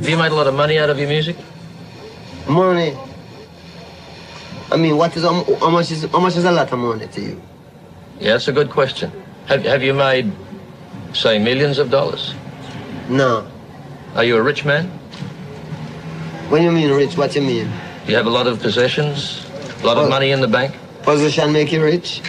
Have you made a lot of money out of your music? Money. I mean, how much is a lot of money to you? Yeah, that's a good question. Have you made, say, millions of dollars? No. Are you a rich man? When you mean rich, what you mean? Do you have a lot of possessions? A lot of money in the bank? Position make you rich?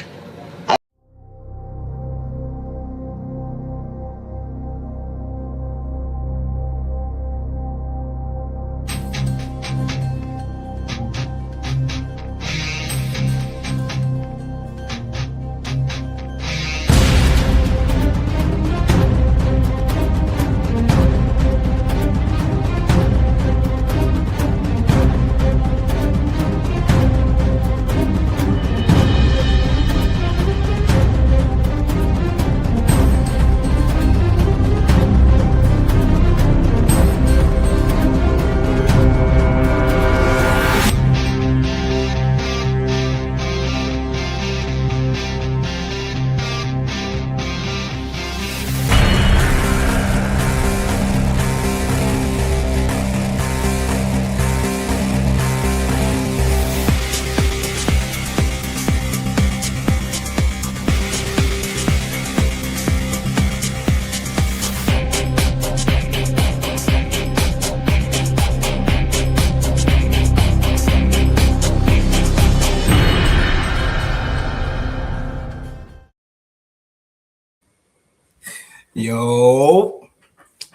Yo,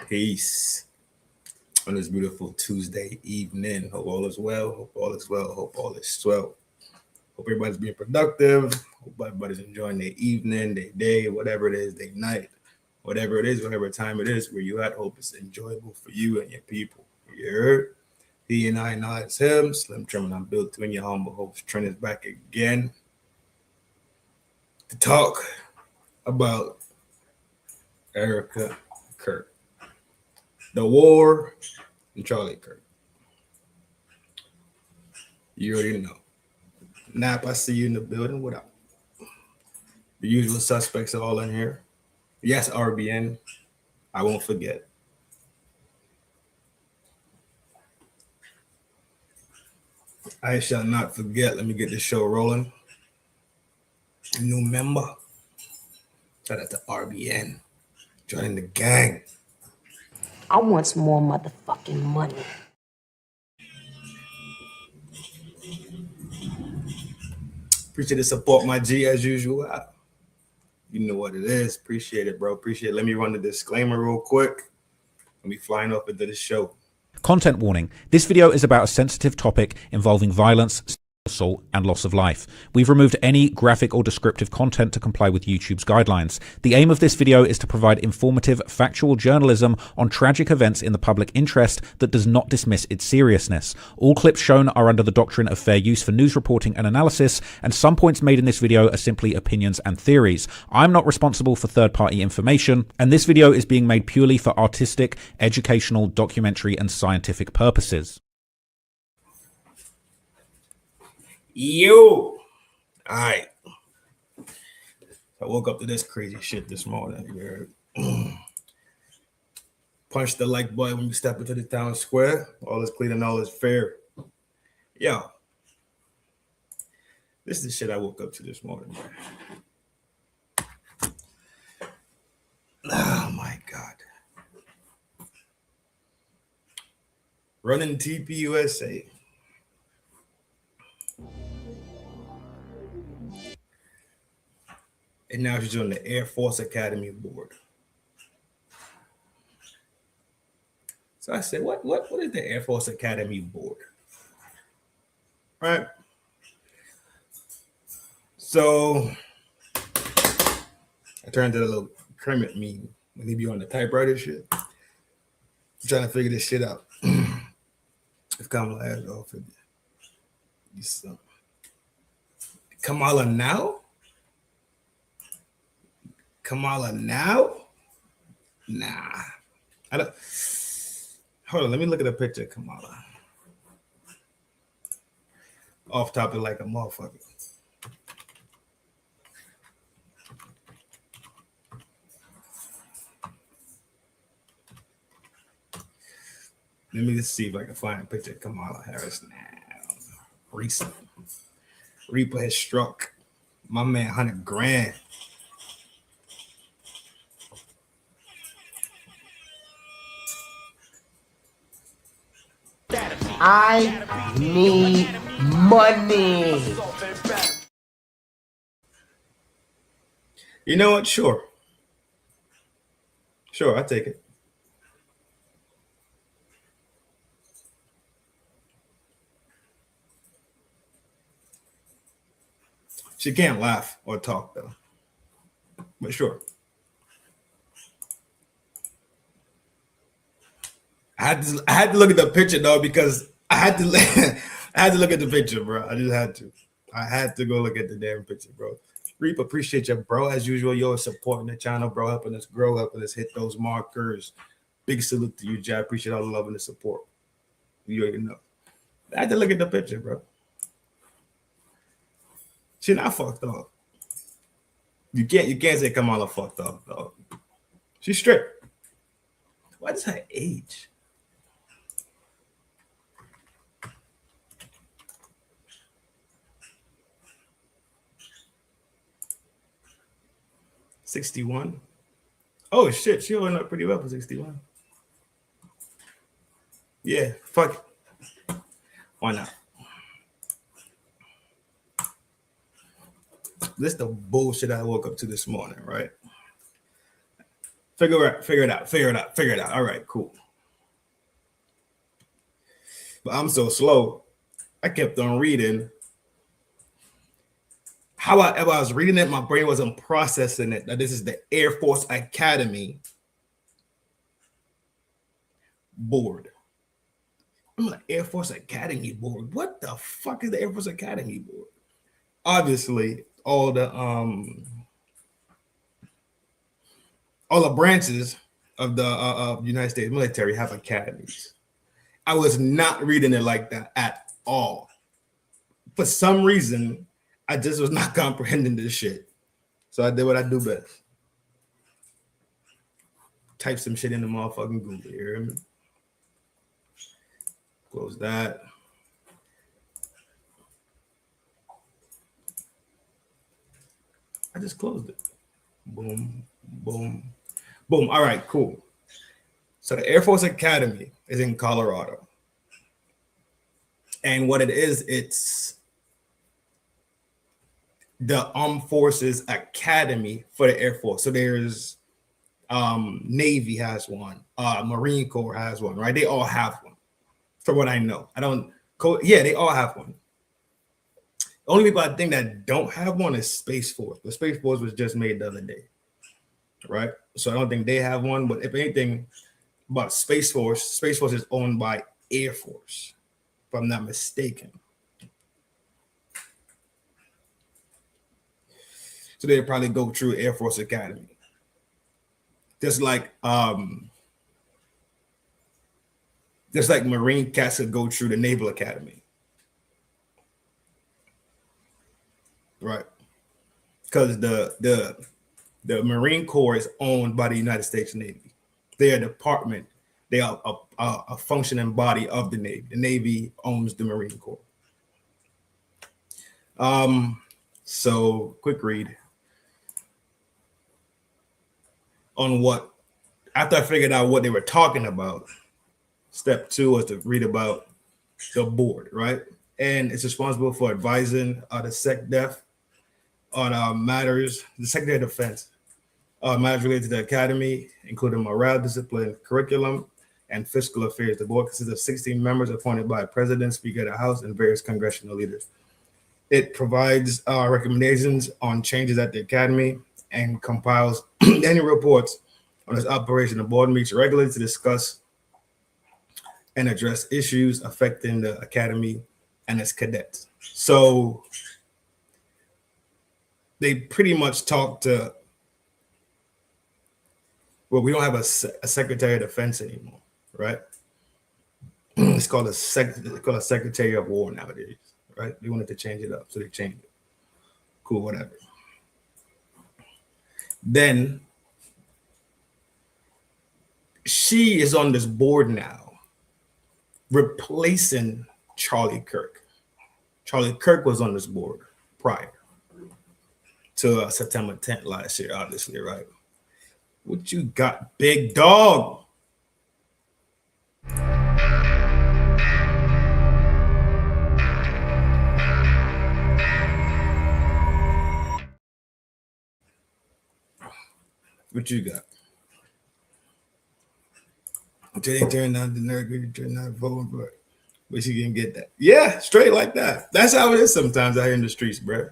peace on this beautiful Tuesday evening. Hope all is well. Hope all is well. Hope all is swell. Hope everybody's being productive. Hope everybody's enjoying their evening, their day, whatever it is, their night, whatever it is, whatever time it is where you at. Hope it's enjoyable for you and your people. You heard? He and I know it's him. Slim Trim and I'm built to in your humble hopes. Trent is back again to talk about Erika Kirk, the war, and Charlie Kirk. You already know. Nap, I see you in the building. What up? The usual suspects are all in here. Yes, RBN. I won't forget. I shall not forget. Let me get this show rolling. New member. Shout out to RBN. Joining the gang. I want some more motherfucking money. Appreciate the support, my G, as usual. You know what it is. Appreciate it, bro. Appreciate it. Let me run the disclaimer real quick. Let me flying off into the show. Content warning. This video is about a sensitive topic involving violence, assault, and loss of life. We've removed any graphic or descriptive content to comply with YouTube's guidelines. The aim of this video is to provide informative, factual journalism on tragic events in the public interest that does not dismiss its seriousness. All clips shown are under the doctrine of fair use for news reporting and analysis, and some points made in this video are simply opinions and theories. I'm not responsible for third-party information, and this video is being made purely for artistic, educational, documentary, and scientific purposes. Yo! All right. I woke up to this crazy shit this morning. Punch the like button when you step into the town square. All is clean and all is fair. Yo. This is the shit I woke up to this morning, man. Oh, my God. Running TPUSA. And now she's on the Air Force Academy board. So I said, what is the Air Force Academy board? Right? So I turned to the little Kermit meme when he be on the typewriter shit. I'm trying to figure this shit out. If Kamala has offered you something. Kamala now? Kamala now? Nah. I don't. Hold on, let me look at a picture of Kamala. Off topic like a motherfucker. Let me just see if I can find a picture of Kamala Harris now. Recent. Reaper has struck. My man, 100 grand. I need money. You know what? Sure, I take it. She can't laugh or talk though, but sure. I had to look at the picture though, because I had to look at the picture, bro. I just had to. I had to go look at the damn picture, bro. Reap, appreciate you, bro. As usual, you're supporting the channel, bro, helping us grow, helping us hit those markers. Big salute to you, Jay. I appreciate all the love and the support. You already know. I had to look at the picture, bro. She not fucked up. You can't say Kamala fucked up, dog. She's straight. What is her age? $61. Oh shit, she holding up pretty well for 61. Yeah, fuck it. Why not? This is the bullshit I woke up to this morning, right? Figure it out. All right, cool. But I'm so slow. I kept on reading. How I was reading it, my brain wasn't processing it. That this is the Air Force Academy board. I'm like, Air Force Academy board. What the fuck is the Air Force Academy board? Obviously, all the branches of the United States military have academies. I was not reading it like that at all. For some reason, I just was not comprehending this shit. So I did what I do best. Type some shit in the motherfucking Google. You hear me? Close that. I just closed it. Boom, boom, boom. All right, cool. So the Air Force Academy is in Colorado. And what it is, it's the Armed Forces Academy for the Air Force. So there's Navy has one, Marine Corps has one, right? They all have one, from what I know. They all have one. The only people I think that don't have one is Space Force. The Space Force was just made the other day, right? So I don't think they have one. But if anything about Space Force is owned by Air Force, if I'm not mistaken. So they'll probably go through Air Force Academy. Just like Marine cats would go through the Naval Academy. Right. Because the Marine Corps is owned by the United States Navy. They're a department. They are a functioning body of the Navy. The Navy owns the Marine Corps. So quick read on what, after I figured out what they were talking about, step 2 was to read about the board, right? And it's responsible for advising the SecDef on matters, the Secretary of Defense, matters related to the Academy, including morale, discipline, curriculum, and fiscal affairs. The board consists of 16 members appointed by the President, Speaker of the House, and various congressional leaders. It provides recommendations on changes at the Academy and compiles annual reports on its operation. The board meets regularly to discuss and address issues affecting the Academy and its cadets. So they pretty much talk to, well, we don't have a Secretary of Defense anymore, right? It's called a Secretary of War nowadays, right? They wanted to change it up, so they changed it. Cool, whatever. Then she is on this board now replacing Charlie Kirk. Charlie Kirk was on this board prior to September 10th last year, obviously, right? What you got, big dog? What you got? They turn down the nerd, turn down voting, but she didn't get that. Yeah, straight like that. That's how it is sometimes out here in the streets, bro.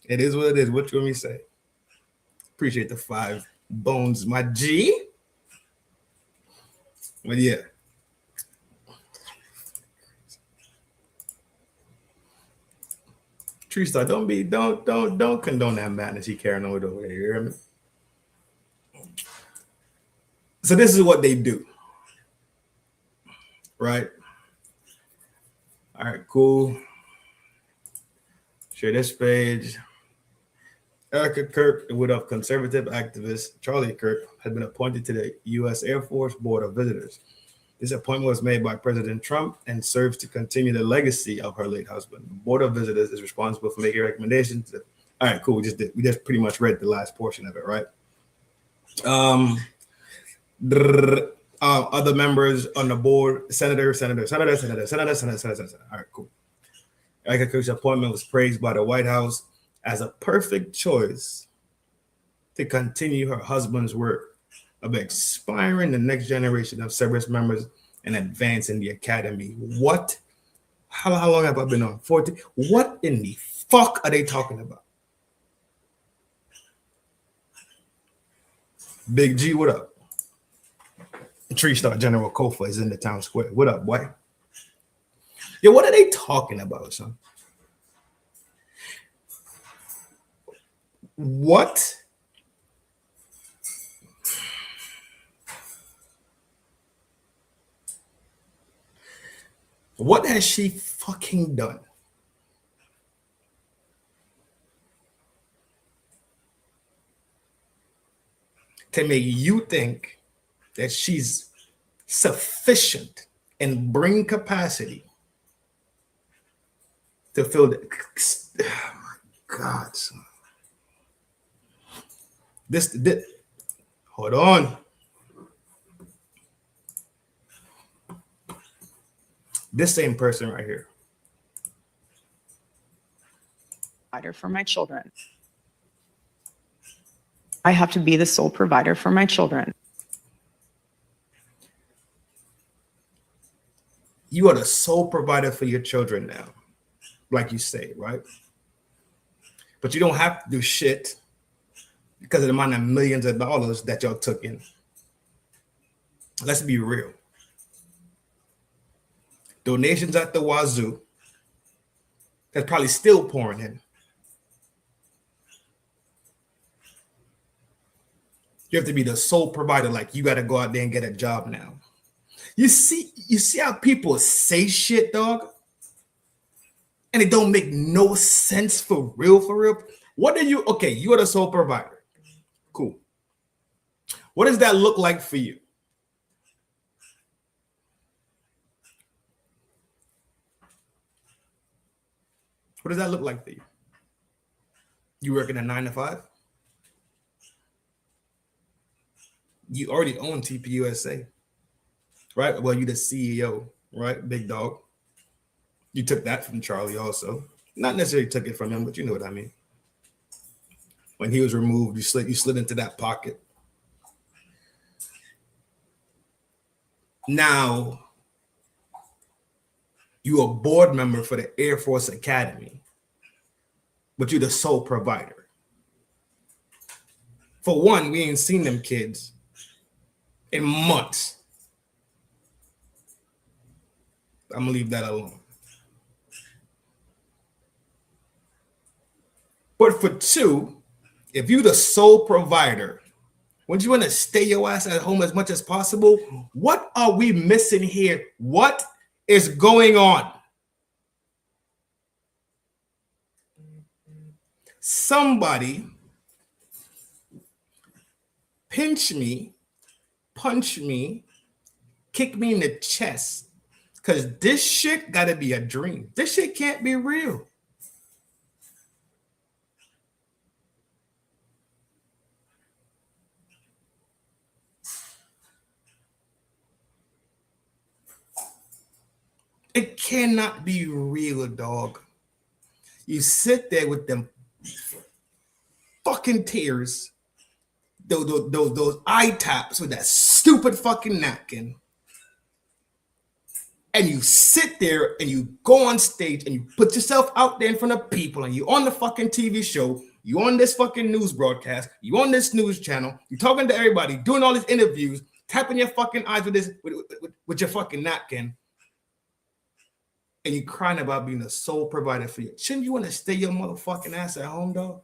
It is what it is. What you want me to say? Appreciate the 5 bones, my G. But yeah. Tree Star, don't condone that madness he carrying over there. You hear me? So this is what they do. Right? All right, cool. Share this page. Erika Kirk, with a conservative activist, Charlie Kirk, had been appointed to the U.S. Air Force Board of Visitors. This appointment was made by President Trump and serves to continue the legacy of her late husband. The Board of Visitors is responsible for making recommendations. All right, cool. We just pretty much read the last portion of it, right? Other members on the board, Senator. All right, cool. Erika Kirk's appointment was praised by the White House as a perfect choice to continue her husband's work of inspiring the next generation of service members and advancing the academy. What? How long have I been on? 14? What in the fuck are they talking about? Big G, what up? Tree Star General Kofa is in the town square. What up, boy? Yo, what are they talking about, son? What? What has she fucking done? To make you think that she's sufficient in brain capacity to fill the... Oh my God, son. This, hold on. This same person right here. For my children. I have to be the sole provider for my children. You are the sole provider for your children now, like you say, right? But you don't have to do shit because of the amount of millions of dollars that y'all took in. Let's be real. Donations at the wazoo. That's probably still pouring in. You have to be the sole provider. Like, you got to go out there and get a job now. You see how people say shit, dog? And it don't make no sense for real, for real. What are you? Okay, you are the sole provider. Cool. What does that look like for you? What does that look like for you? You working a 9 to 5? You already own TPUSA, right? Well, you're the CEO, right? Big dog. You took that from Charlie also. Not necessarily took it from him, but you know what I mean. When he was removed, you slid into that pocket. Now, you're a board member for the Air Force Academy, but you're the sole provider. For one, we ain't seen them kids in months. I'm gonna leave that alone. But for two, if you're the sole provider, wouldn't you want to stay your ass at home as much as possible? What are we missing here? What is going on? Somebody pinch me, punch me, kick me in the chest Because this shit gotta be a dream. This shit can't be real. It cannot be real, dog. You sit there with them fucking tears, those eye taps with that stupid fucking napkin, and you sit there and you go on stage and you put yourself out there in front of people, and you on the fucking TV show, you on this fucking news broadcast, you on this news channel, you talking to everybody, doing all these interviews, tapping your fucking eyes with this with your fucking napkin. And you crying about being a sole provider for you. Shouldn't you want to stay your motherfucking ass at home, dog?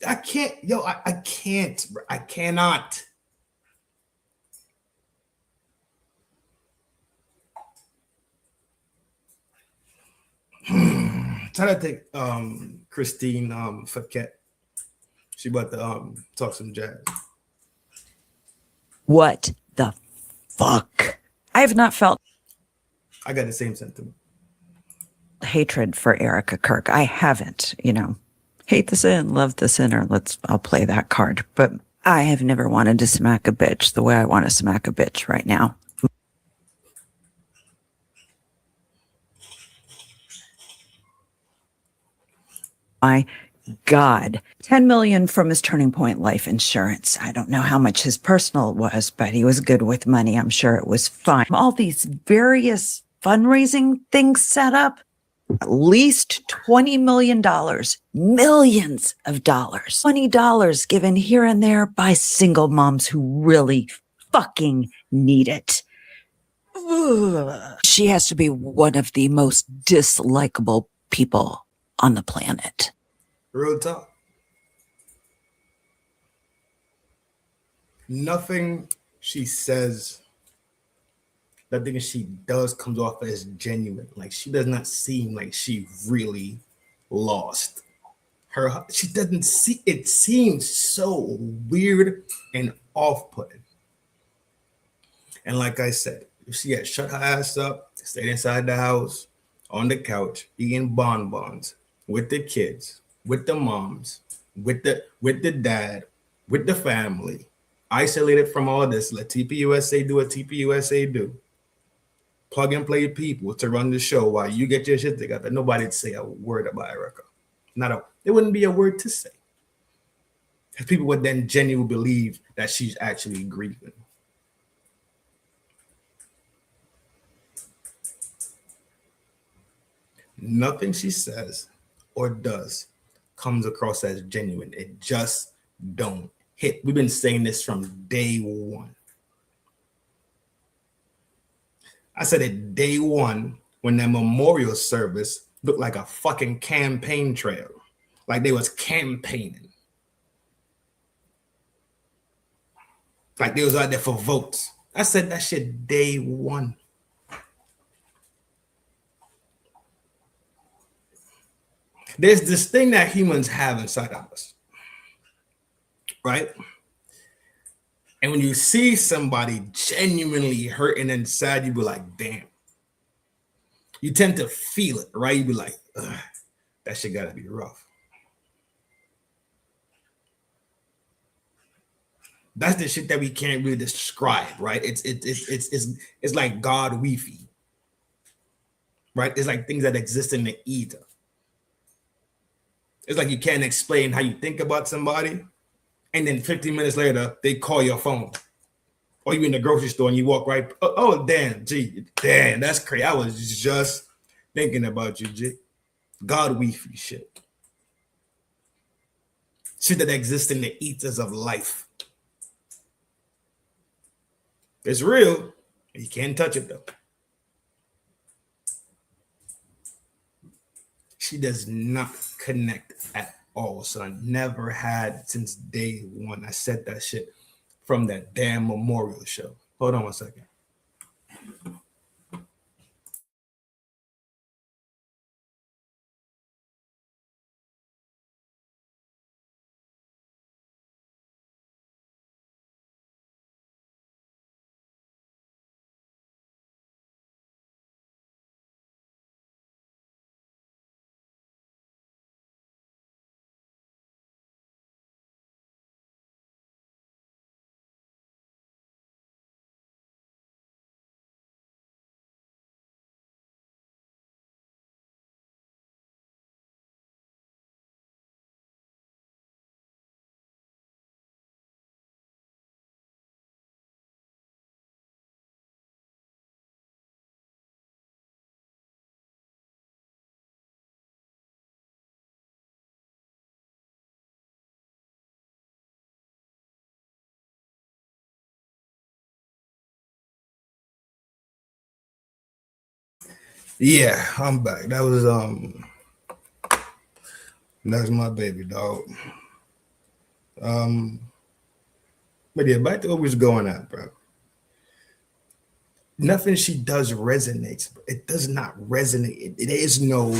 I can't, I can't, I cannot. Try to take Christine Fouquet. She about to talk some jazz. What the fuck? I have not felt I got the same sentiment. hatred for Erika Kirk. I haven't, hate the sin, love the sinner. I'll play that card. But I have never wanted to smack a bitch the way I want to smack a bitch right now. My God, 10 million from his Turning Point life insurance. I don't know how much his personal was, but he was good with money. I'm sure it was fine. All these various fundraising things set up, at least $20 million, millions of dollars, $20 given here and there by single moms who really fucking need it. Ugh. She has to be one of the most dislikable people on the planet. Real talk. Nothing she says, nothing she does comes off as genuine. Like, she does not seem like she really lost her. She doesn't see, it seems so weird and off-putting. And like I said, if she had shut her ass up, stayed inside the house, on the couch, eating bonbons with the kids, with the moms, with the dad, with the family, isolated from all this, let TPUSA do what TPUSA do. Plug and play people to run the show while you get your shit together. Nobody'd say a word about Erika. There wouldn't be a word to say. Because people would then genuinely believe that she's actually grieving. Nothing she says or does comes across as genuine. It just don't hit. We've been saying this from day one. I said it day one when that memorial service looked like a fucking campaign trail. Like they was campaigning. Like they was out there for votes. I said that shit day one. There's this thing that humans have inside of us, right? And when you see somebody genuinely hurting inside, you be like, damn. You tend to feel it, right? You be like, ugh, that shit gotta be rough. That's the shit that we can't really describe, right? It's like God Wi-Fi, right? It's like things that exist in the ether. It's like you can't explain how you think about somebody, and then 15 minutes later, they call your phone. Or you in the grocery store and you walk right, oh damn, G, damn, that's crazy. I was just thinking about you, G. God Wi-Fi shit. Shit that exists in the ethers of life. It's real. You can't touch it though. She does not connect at all. So I never had since day one. I said that shit from that damn memorial show. Hold on one second. Yeah, I'm back. That's my baby dog. But yeah, back to what we was going at, bro. Nothing she does resonates. It does not resonate. There is no,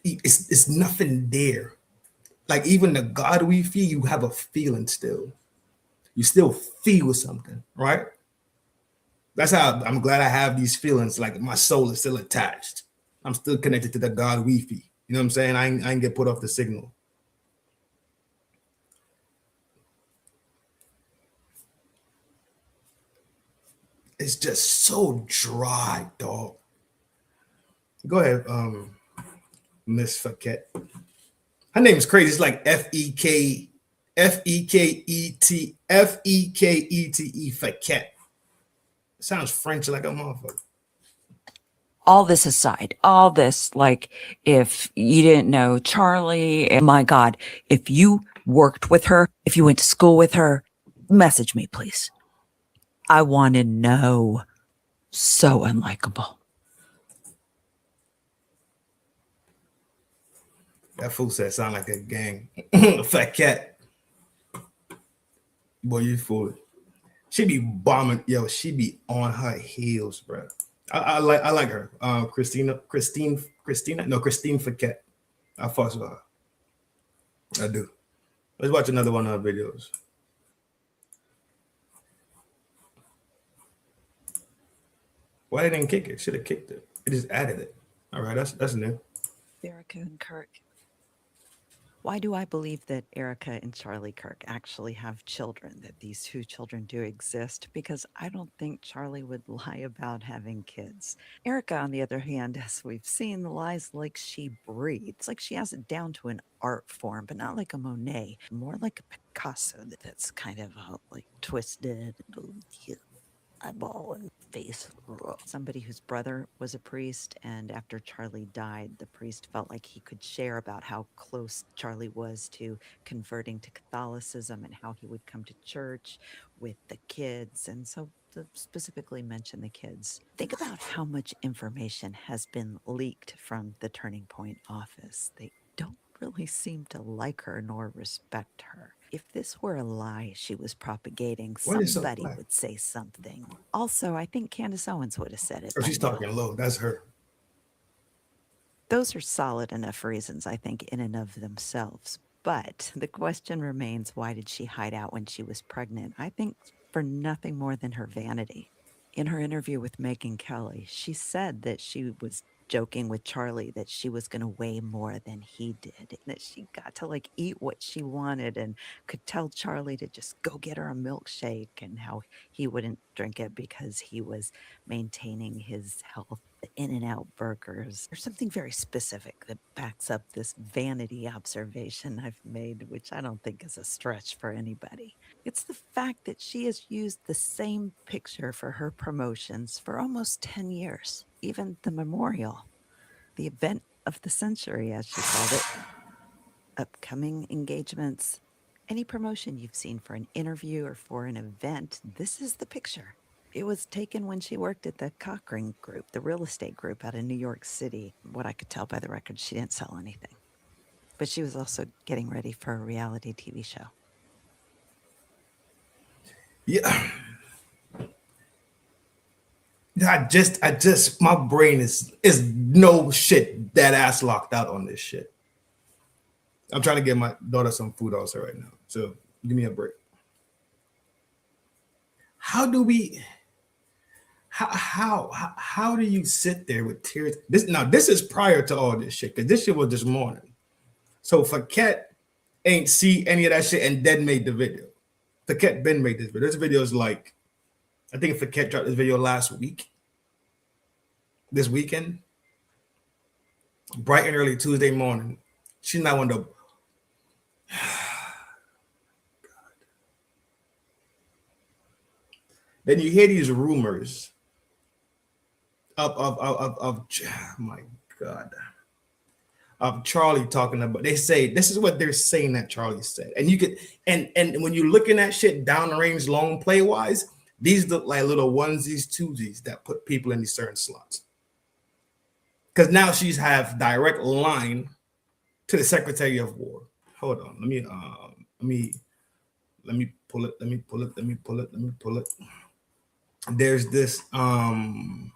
it's nothing there. Like even the God we feel, you have a feeling still. You still feel something, right? That's how I'm glad I have these feelings. Like my soul is still attached. I'm still connected to the God we feel. You know what I'm saying? I ain't get put off the signal. It's just so dry, dog. Go ahead, Miss Fekete. Her name is crazy. It's like Fekete, Fekete. Sounds French like a motherfucker. All this aside, all this, like, if you didn't know Charlie, my God, if you worked with her, if you went to school with her, message me, please. I want to know. So unlikable. That fool said sound like a gang. Fat cat. Boy, you fool. She be bombing. Yo, she be on her heels, bro. I like her. Christine Fekete. I fucks with her. I do. Let's watch another one of her videos. Why they didn't kick it? Should have kicked it. It just added it. All right, that's new. Erika and Kirk. Why do I believe that Erika and Charlie Kirk actually have children, that these two children do exist? Because I don't think Charlie would lie about having kids. Erika, on the other hand, as we've seen, lies like she breathes, like she has it down to an art form, but not like a Monet, more like a Picasso that's kind of like twisted, eyeball and face. Somebody whose brother was a priest, and after Charlie died, the priest felt like he could share about how close Charlie was to converting to Catholicism and how he would come to church with the kids, and so specifically mention the kids. Think about how much information has been leaked from the Turning Point office. They don't really seem to like her nor respect her. If this were a lie she was propagating, somebody would say something. Also, I think Candace Owens would have said it. Or she's talking low. That's her. Those are solid enough reasons, I think, in and of themselves. But the question remains, why did she hide out when she was pregnant? I think for nothing more than her vanity. In her interview with Megyn Kelly, she said that she was joking with Charlie that she was going to weigh more than he did, and that she got to like eat what she wanted and could tell Charlie to just go get her a milkshake, and how he wouldn't drink it because he was maintaining his health. The In-N-Out burgers. There's something very specific that backs up this vanity observation I've made, which I don't think is a stretch for anybody. It's the fact that she has used the same picture for her promotions for almost 10 years. Even the memorial, the event of the century, as she called it, upcoming engagements, any promotion you've seen for an interview or for an event, this is the picture. It was taken when she worked at the Cochrane Group, the real estate group out of New York City. What I could tell by the record, she didn't sell anything. But she was also getting ready for a reality TV show. Yeah. I just, my brain is no shit that ass locked out on this shit. I'm trying to get my daughter some food also right now. So give me a break. How do you sit there with tears? This is prior to all this shit, because this shit was this morning. So Fekete ain't see any of that shit and then made the video. Fekete Ben made this video. This video is like, I think Fekete dropped this video last week. This weekend. Bright and early Tuesday morning. She's not one of the Then you hear these rumors of my God, of Charlie talking about. They say this is what they're saying that Charlie said, and you could and when you're looking at shit down the range, long play wise, These look like little onesies, twosies that put people in these certain slots. Because now she's have direct line to the Secretary of War. Hold on, let me pull it. Let me pull it. There's this hold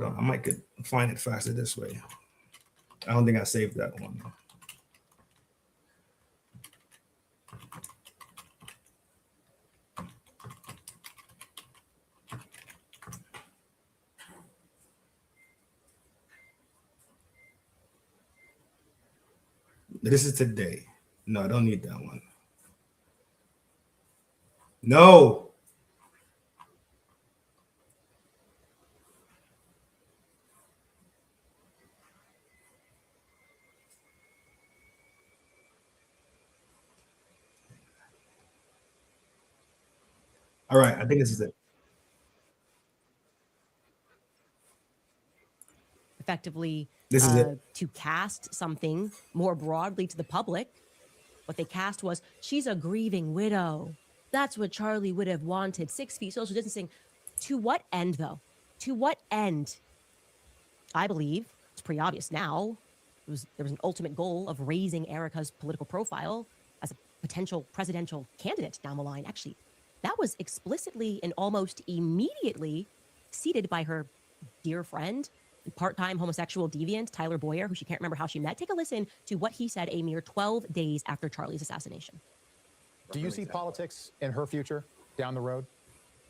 on, I might could find it faster this way. I don't think I saved that one. This is today. No, I don't need that one. No. All right, I think this is it. Effectively, This is it. to cast something more broadly to the public. What they cast was, she's a grieving widow. That's what Charlie would have wanted. 6 feet social distancing. To what end, though? To what end? I believe it's pretty obvious now. There was an ultimate goal of raising Erika's political profile as a potential presidential candidate down the line. Actually, that was explicitly and almost immediately seeded by her dear friend, part-time homosexual deviant, Tyler Boyer, who she can't remember how she met. Take a listen to what he said a mere 12 days after Charlie's assassination. Do you see politics in her future down the road?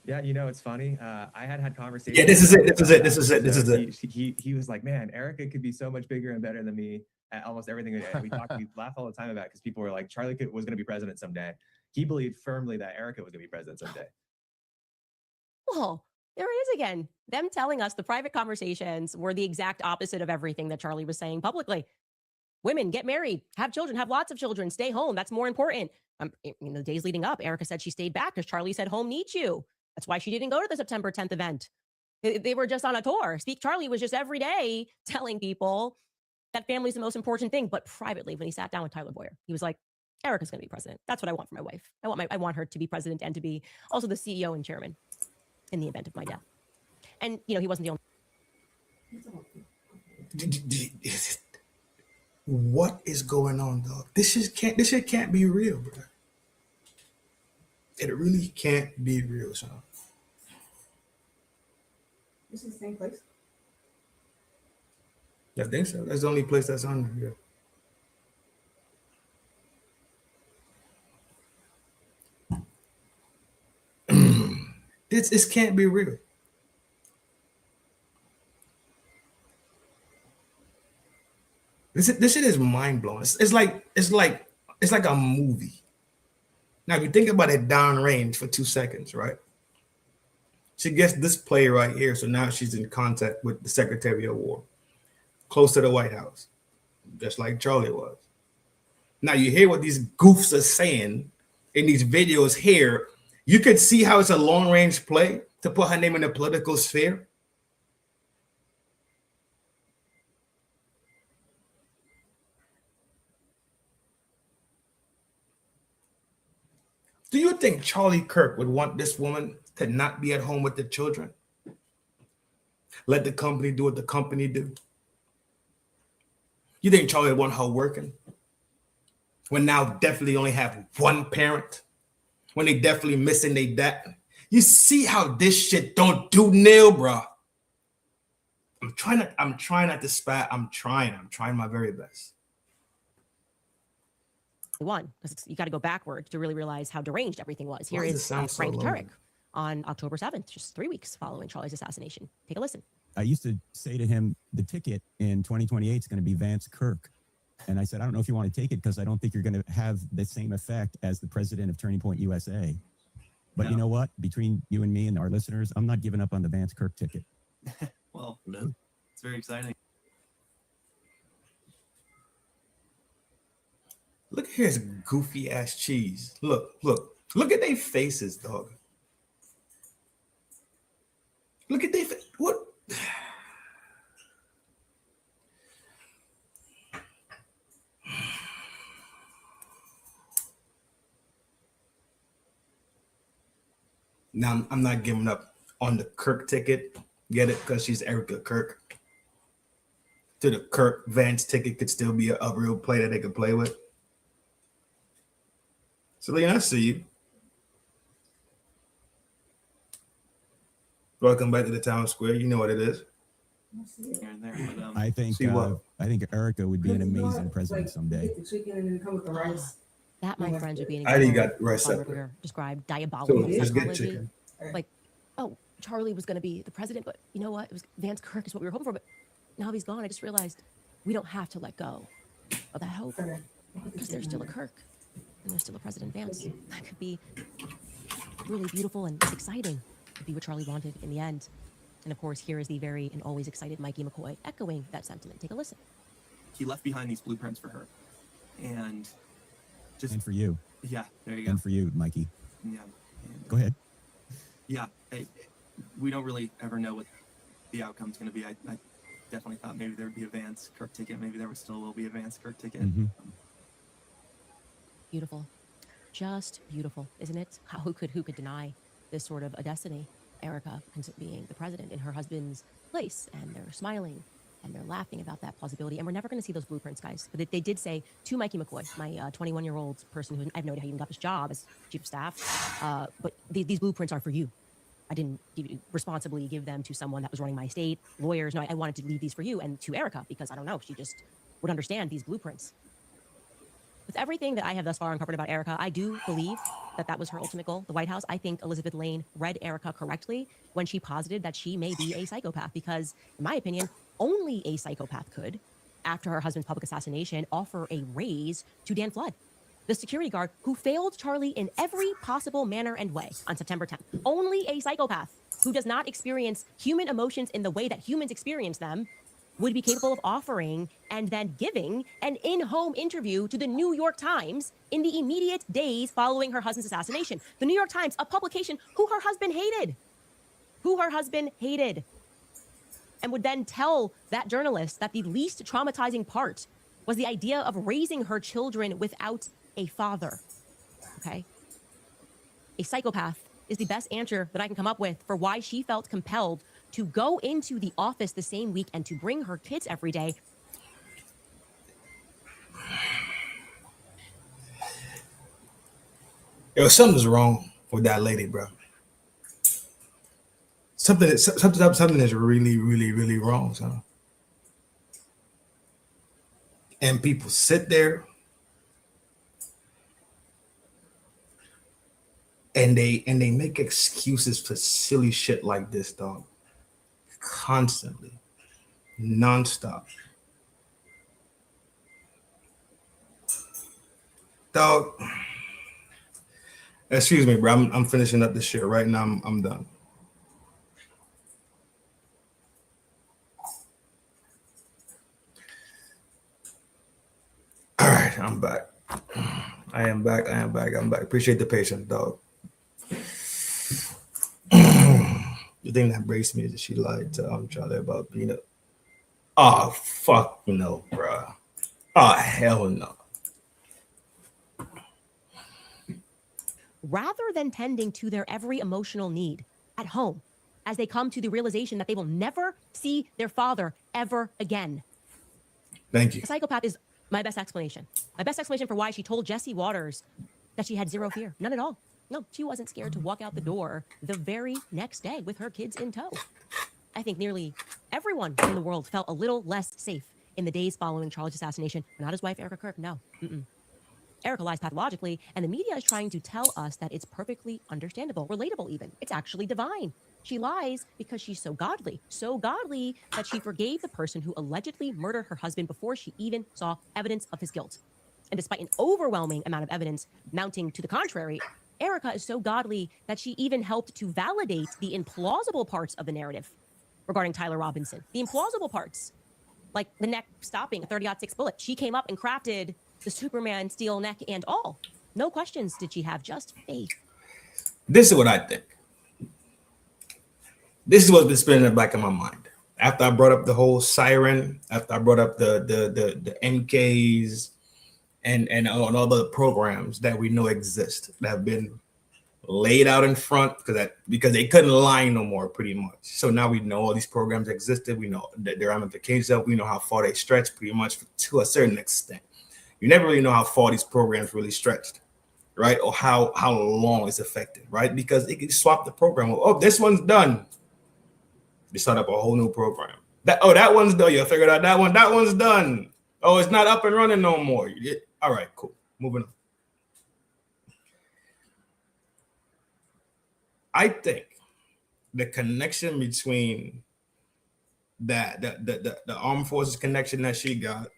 Yeah, you know, it's funny. I had conversations. Yeah, this is it. He was like, man, Erika could be so much bigger and better than me at almost everything we laugh all the time about, because people were like, Charlie was going to be president someday. He believed firmly that Erika was going to be president someday. Well, there it is again. Them telling us the private conversations were the exact opposite of everything that Charlie was saying publicly. Women, get married, have children, have lots of children, stay home. That's more important. The days leading up, Erika said she stayed back because Charlie said home needs you. That's why she didn't go to the September 10th event. They were just on a tour. Charlie was just every day telling people that family's the most important thing. But privately, when he sat down with Tyler Boyer, he was like, Erika's going to be president. That's what I want for my wife. I want her to be president and to be also the CEO and chairman in the event of my death. And, he wasn't the only. What is going on, dog? This shit can't be real, bro. It really can't be real, son. This is the same place? I think so. That's the only place that's on there. This can't be real. This shit is mind blowing. It's like a movie. Now, if you think about it downrange for 2 seconds, right? She gets this play right here, so now she's in contact with the Secretary of War, close to the White House, just like Charlie was. Now you hear what these goofs are saying in these videos here. You could see how it's a long-range play to put her name in the political sphere. Do you think Charlie Kirk would want this woman to not be at home with the children? Let the company do what the company do? You think Charlie would want her working? When now definitely only have one parent? When they definitely missing their dad? You see how this shit don't do nil, bro. I'm trying not to spat. I'm trying my very best. One, because you got to go backward to really realize how deranged everything was. Here Why does is it sound so Frank low? Turek on October 7th, just 3 weeks following Charlie's assassination. Take a listen. I used to say to him, the ticket in 2028 is going to be Vance Kirk. And I said, I don't know if you want to take it because I don't think you're going to have the same effect as the president of Turning Point USA. But No. You know what? Between you and me and our listeners, I'm not giving up on the Vance Kirk ticket. Well, it's very exciting. Look at his goofy ass cheese. Look at their faces, dog. Look at their face. What? Now I'm not giving up on the Kirk ticket. Get it? Because she's Erika Kirk. To the Kirk Vance ticket could still be a real play that they could play with. So, Leon, I see you. Welcome back to the town square. You know what it is. I think Erika would be an amazing president someday. That, my friends, would be an I already example got rice of separate. Ritter described diabolical So let's get psychology. chicken. Like, oh, Charlie was going to be the president, but you know what? It was Vance Kirk is what we were hoping for, but now he's gone. I just realized we don't have to let go of that hope because there's still a Kirk and there's still a President Vance. That could be really beautiful and exciting. Could be what Charlie wanted in the end. And of course, here is the very and always excited Mikey McCoy echoing that sentiment. Take a listen. He left behind these blueprints for her, and For you. Yeah, there you go. And for you, Mikey. Yeah. Go ahead. Yeah, we don't really ever know what the outcome's going to be. I definitely thought maybe there would be a Vance Kirk ticket. Maybe there still will be a Vance Kirk ticket. Beautiful. Just beautiful, isn't it? Who could deny this sort of a destiny? Erika being the president in her husband's place, and they're smiling and they're laughing about that plausibility. And we're never going to see those blueprints, guys. But they did say to Mikey McCoy, my 21-year-old person who I have no idea how he even got this job as chief of staff, but these blueprints are for you. I didn't responsibly give them to someone that was running my estate, lawyers. No, I wanted to leave these for you and to Erika because I don't know, she just would understand these blueprints. With everything that I have thus far uncovered about Erika, I do believe that was her ultimate goal, the White House. I think Elizabeth Lane read Erika correctly when she posited that she may be a psychopath because, in my opinion, only a psychopath could, after her husband's public assassination, offer a raise to Dan Flood, the security guard who failed Charlie in every possible manner and way on September 10th. Only a psychopath who does not experience human emotions in the way that humans experience them would be capable of offering and then giving an in-home interview to the New York Times in the immediate days following her husband's assassination. The New York Times, a publication who her husband hated, and would then tell that journalist that the least traumatizing part was the idea of raising her children without a father, okay? A psychopath is the best answer that I can come up with for why she felt compelled to go into the office the same week and to bring her kids every day. Yo, something's wrong with that lady, bro. Something is really, really, really wrong, son. And people sit there and they make excuses for silly shit like this, dog. Constantly, nonstop. Dog. Excuse me, bro. I'm finishing up this shit right now. I'm done. All right, I'm back. I am back. Appreciate the patience, dog. The thing that breaks me is that she lied to Charlie about being a. Oh, fuck no, bro. Oh, hell no. Rather than tending to their every emotional need at home, as they come to the realization that they will never see their father ever again. Thank you. A psychopath is my best explanation. My best explanation for why she told Jesse Waters that she had zero fear. None at all. No, she wasn't scared to walk out the door the very next day with her kids in tow. I think nearly everyone in the world felt a little less safe in the days following Charlie's assassination. Not his wife, Erika Kirk. No. Erika lies pathologically, and the media is trying to tell us that it's perfectly understandable, relatable even. It's actually divine. She lies because she's so godly that she forgave the person who allegedly murdered her husband before she even saw evidence of his guilt. And despite an overwhelming amount of evidence mounting to the contrary, Erika is so godly that she even helped to validate the implausible parts of the narrative regarding Tyler Robinson. The implausible parts, like the neck stopping a 30-06 bullet. She came up and crafted the Superman steel neck and all. No questions did she have, just faith. This is what I think. This is what's been spinning in the back of my mind. After I brought up the whole siren, after I brought up the MKs and all the programs that we know exist that have been laid out in front because they couldn't lie no more, pretty much. So now we know all these programs existed. We know that their ramifications of. We know how far they stretch, pretty much to a certain extent. You never really know how far these programs really stretched, right? Or how long it's affected, right? Because it can swap the program. Oh, this one's done. They start up a whole new program. That one's done. You figured out that one's done. Oh, it's not up and running no more. All right, cool. Moving on. I think the connection between the armed forces connection that she got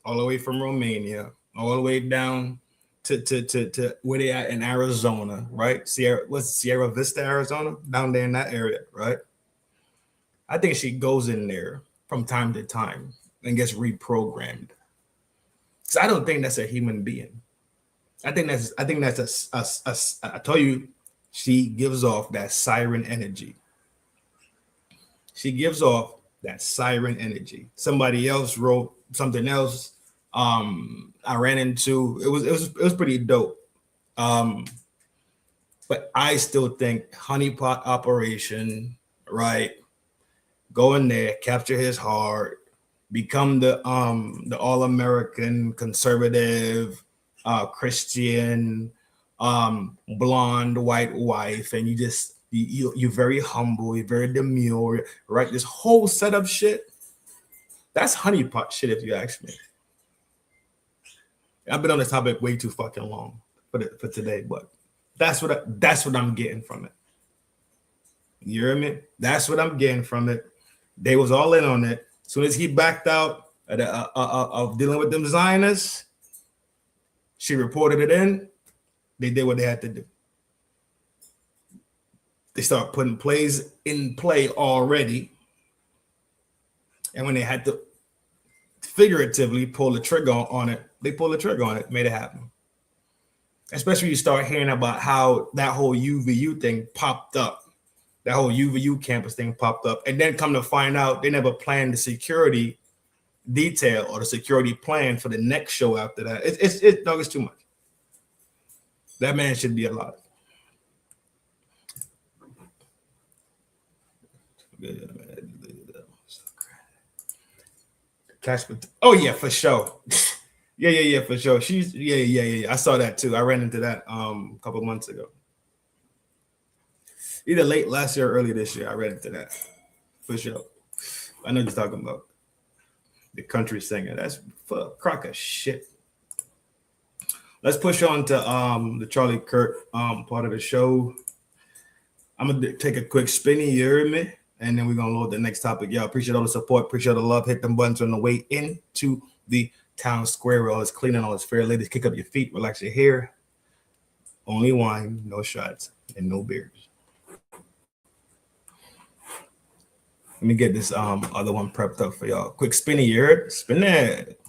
all the way from Romania, all the way down to where they at in Arizona, right? Sierra Vista, Arizona, down there in that area, right? I think she goes in there from time to time and gets reprogrammed. So I don't think that's a human being. I think that's I told you, she gives off that siren energy. She gives off that siren energy. Somebody else wrote something else. I ran into it was pretty dope. But I still think honeypot operation, right? Go in there, capture his heart, become the all-American conservative Christian blonde white wife, and you're very humble, you're very demure, right? This whole setup shit, that's honeypot shit, if you ask me. I've been on this topic way too fucking long for today, but that's what I'm getting from it. You hear me? That's what I'm getting from it. They was all in on it. As soon as he backed out of dealing with them Zionists, she reported it in. They did what they had to do. They start putting plays in play already. And when they had to figuratively pull the trigger on it, they pulled the trigger on it, made it happen. Especially you start hearing about how that whole UVU thing popped up. That whole UVU campus thing popped up. And then come to find out they never planned the security detail or the security plan for the next show after that. It's too much. That man should be alive. Oh yeah, for sure. Yeah, for sure. She's yeah. I saw that too. I ran into that a couple months ago. Either late last year or early this year, I ran into that for sure. I know what you're talking about. The country singer. That's a crock of shit. Let's push on to the Charlie Kirk part of the show. I'm gonna take a quick spinny, you hear me? And then we're gonna load the next topic. Y'all appreciate all the support, appreciate the love. Hit them buttons on the way into the town square where all is clean and all is fair. Ladies, kick up your feet, relax your hair. Only wine, no shots, and no beers. Let me get this other one prepped up for y'all. Quick spinny, you heard? Spin that.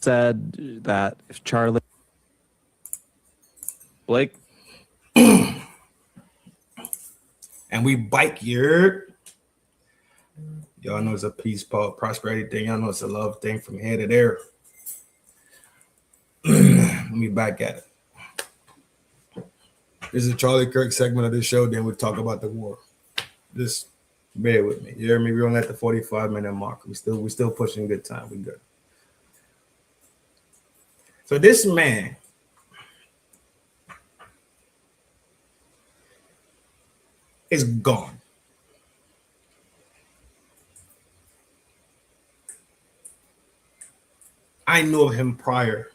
Said that if Charlie Blake and we bike your y'all know it's a peace, prosperity thing. Y'all know it's a love thing from here to there. Let me back at it. This is a Charlie Kirk segment of this show. Then we'll talk about the war. Just bear with me. You hear me? We're only at the 45-minute mark. We still pushing good time. We good. So this man is gone. I knew of him prior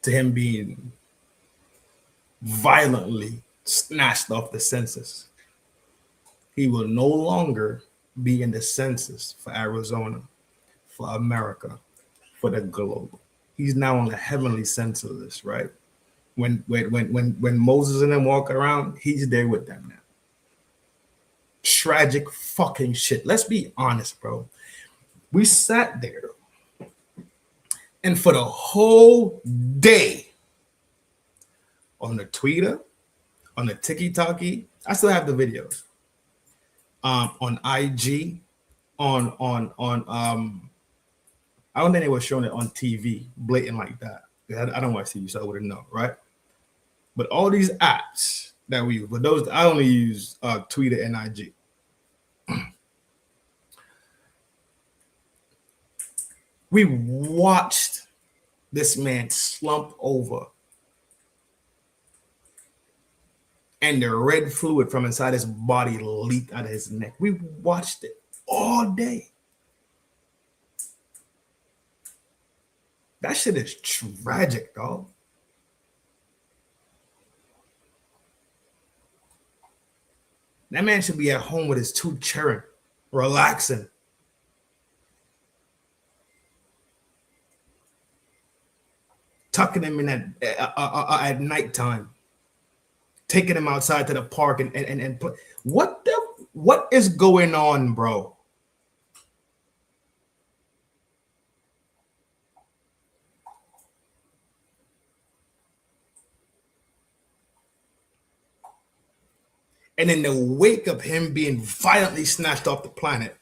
to him being violently snatched off the census. He will no longer be in the census for Arizona, for America, for the globe. He's now on the heavenly census list, right? When Moses and them walk around, he's there with them now. Tragic fucking shit. Let's be honest, bro. We sat there, and for the whole day on the Twitter, on the TikTok, I still have the videos. On IG, on I don't think they were showing it on TV, blatant like that. I don't watch TV, so I wouldn't know, right? But all these apps that we use, but those I only use Twitter and IG. We watched this man slump over, and the red fluid from inside his body leaked out of his neck. We watched it all day. That shit is tragic, dog. That man should be at home with his 2 children, relaxing. Tucking him in at nighttime, taking him outside to the park and put what is going on, bro? And in the wake of him being violently snatched off the planet,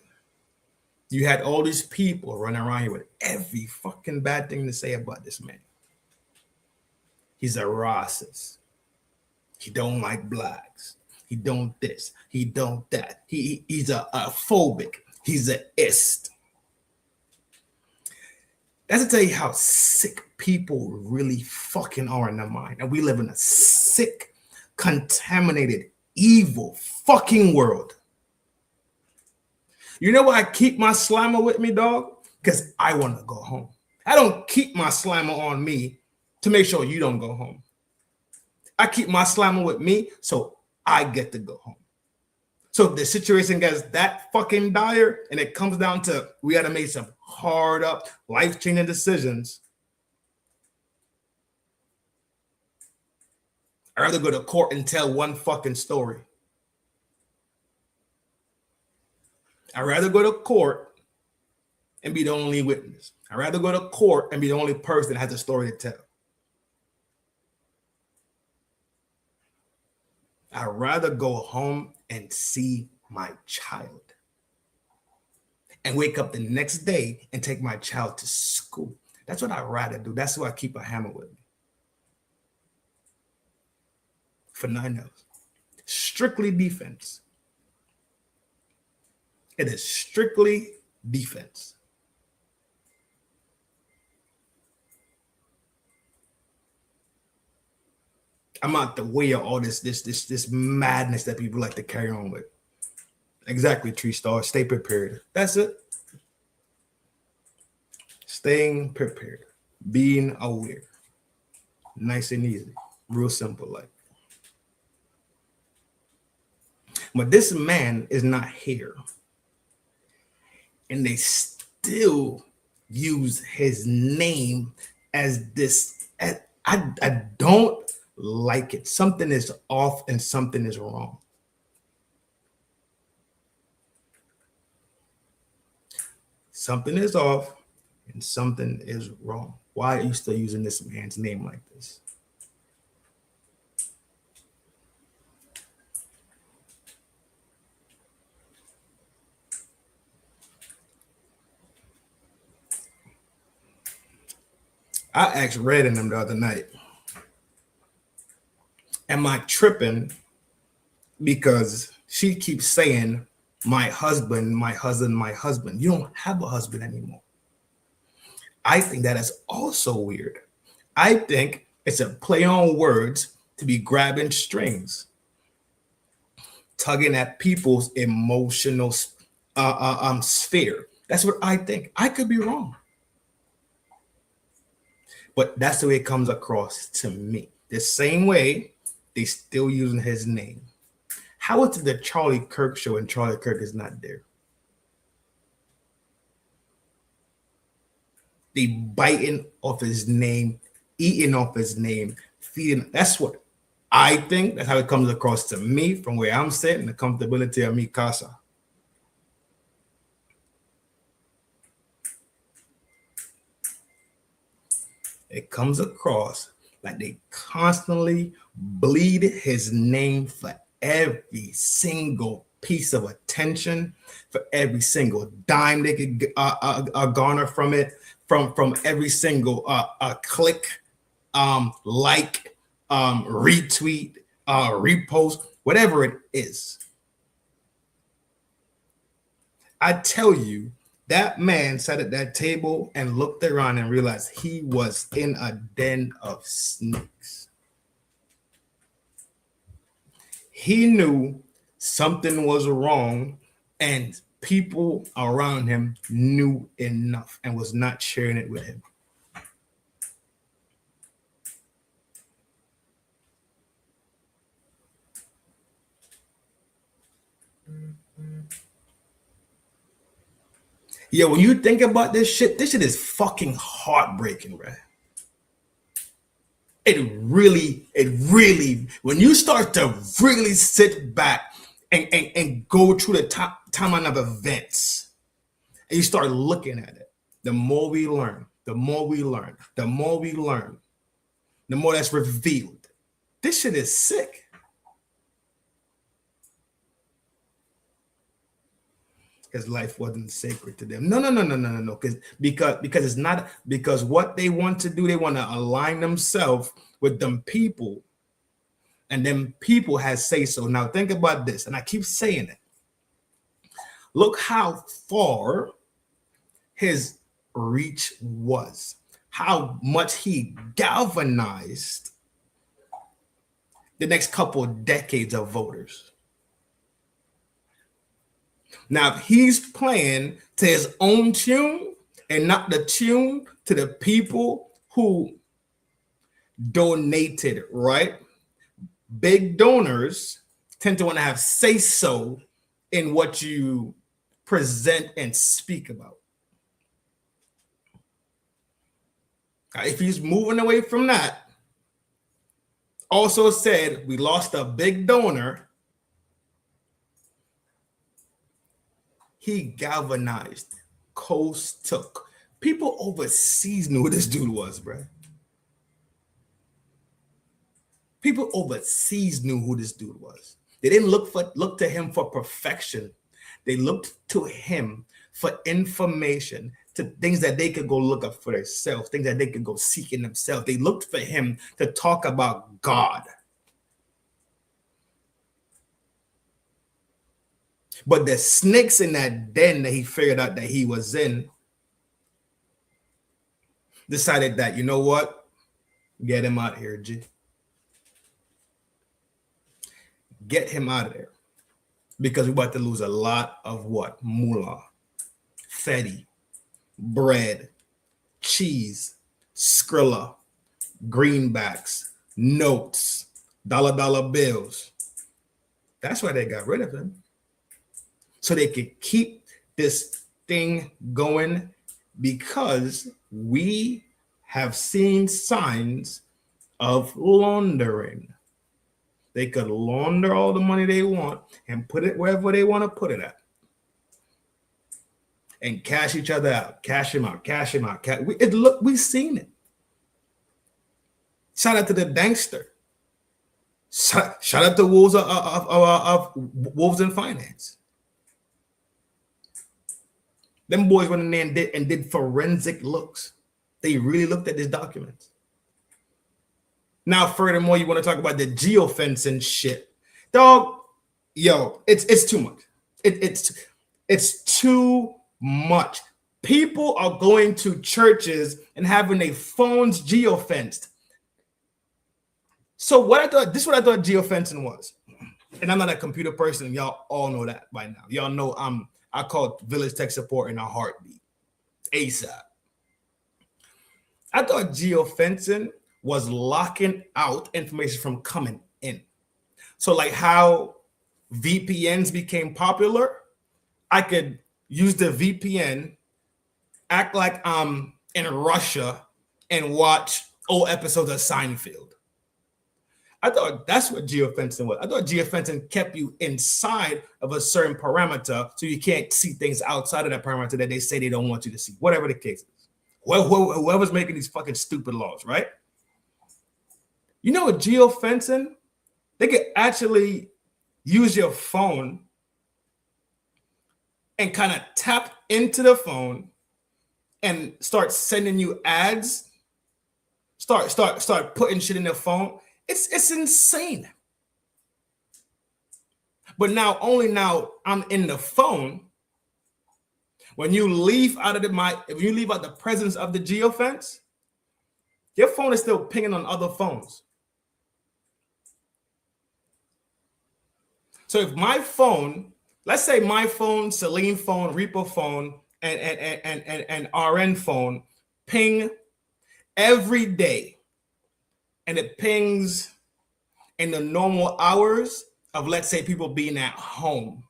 you had all these people running around here with every fucking bad thing to say about this man. He's a racist. He don't like blacks. He don't this. He don't that. He's a phobic. He's a ist. That's to tell you how sick people really fucking are in their mind. And we live in a sick, contaminated, evil fucking world. You know why I keep my slimer with me, dog? Because I want to go home. I don't keep my slimer on me to make sure you don't go home. I keep my slimer with me so I get to go home. So if the situation gets that fucking dire and it comes down to we got to make some hard up, life-changing decisions, I'd rather go to court and tell one fucking story. I'd rather go to court and be the only witness. I'd rather go to court and be the only person that has a story to tell. I'd rather go home and see my child and wake up the next day and take my child to school. That's what I'd rather do. That's why I keep a hammer with me. For 9 hours. Strictly defense. It is strictly defense. I'm out the way of all this madness that people like to carry on with. Exactly, Tree Star. Stay prepared. That's it. Staying prepared. Being aware. Nice and easy. Real simple like. But this man is not here. And they still use his name as this. I don't like it. Something is off and something is wrong. Something is off and something is wrong. Why are you still using this man's name like this? I asked Red in them the other night, am I tripping because she keeps saying my husband, my husband, my husband? You don't have a husband anymore. I think that is also weird. I think it's a play on words to be grabbing strings, tugging at people's emotional sphere. That's what I think. I could be wrong. But that's the way it comes across to me. The same way they still using his name. How is it the Charlie Kirk show and Charlie Kirk is not there? They biting off his name, eating off his name, feeding. That's what I think. That's how it comes across to me from where I'm sitting, the comfortability of me casa. It comes across like they constantly bleed his name for every single piece of attention, for every single dime they could garner from it, from every single click, like, retweet, repost, whatever it is. I tell you, that man sat at that table and looked around and realized he was in a den of snakes. He knew something was wrong, and people around him knew enough and was not sharing it with him. Yeah, when you think about this shit is fucking heartbreaking, right? It really, when you start to really sit back and go through the timeline of events, and you start looking at it, the more we learn, the more that's revealed. This shit is sick. Because life wasn't sacred to them. No. Because it's not, because what they want to do, they want to align themselves with them people, and them people has say so. Now think about this, and I keep saying it. Look how far his reach was, how much he galvanized the next couple of decades of voters. Now, if he's playing to his own tune and not the tune to the people who donated, right? Big donors tend to want to have say-so in what you present and speak about. If he's moving away from that, also said we lost a big donor, he galvanized, coast took. People overseas knew who this dude was, bro. People overseas knew who this dude was. They didn't look to him for perfection. They looked to him for information, to things that they could go look up for themselves, things that they could go seek in themselves. They looked for him to talk about God. But the snakes in that den that he figured out that he was in decided that, you know what? Get him out of here, G. Get him out of there. Because we're about to lose a lot of what? Moolah, fetty, bread, cheese, Skrilla, greenbacks, notes, dollar bills. That's why they got rid of him. So they could keep this thing going, because we have seen signs of laundering. They could launder all the money they want and put it wherever they want to put it at. And cash each other out, cash him out. We've seen it. Shout out to the Dankster. Shout out to Wolves of Wolves in Finance. Them boys went in there and did forensic looks. They really looked at these documents. Now, furthermore, you want to talk about the geofencing shit. Dog, yo, it's too much. It's too much. People are going to churches and having their phones geofenced. So this is what I thought geofencing was. And I'm not a computer person. Y'all all know that by now. Y'all know I call Village Tech Support in a heartbeat. ASAP. I thought geofencing was locking out information from coming in. So like how VPNs became popular, I could use the VPN, act like I'm in Russia, and watch old episodes of Seinfeld. I thought that's what geofencing was. I thought geofencing kept you inside of a certain parameter so you can't see things outside of that parameter that they say they don't want you to see, whatever the case is. Whoever's making these fucking stupid laws, right? You know what geofencing? They could actually use your phone and kind of tap into the phone and start sending you ads. Start putting shit in their phone. It's insane. But only now I'm in the phone. When you leave out of if you leave out the presence of the geofence, your phone is still pinging on other phones. So if my phone, let's say my phone, Celine phone, Reaper phone, and RN phone ping every day, and it pings in the normal hours of, let's say, people being at home.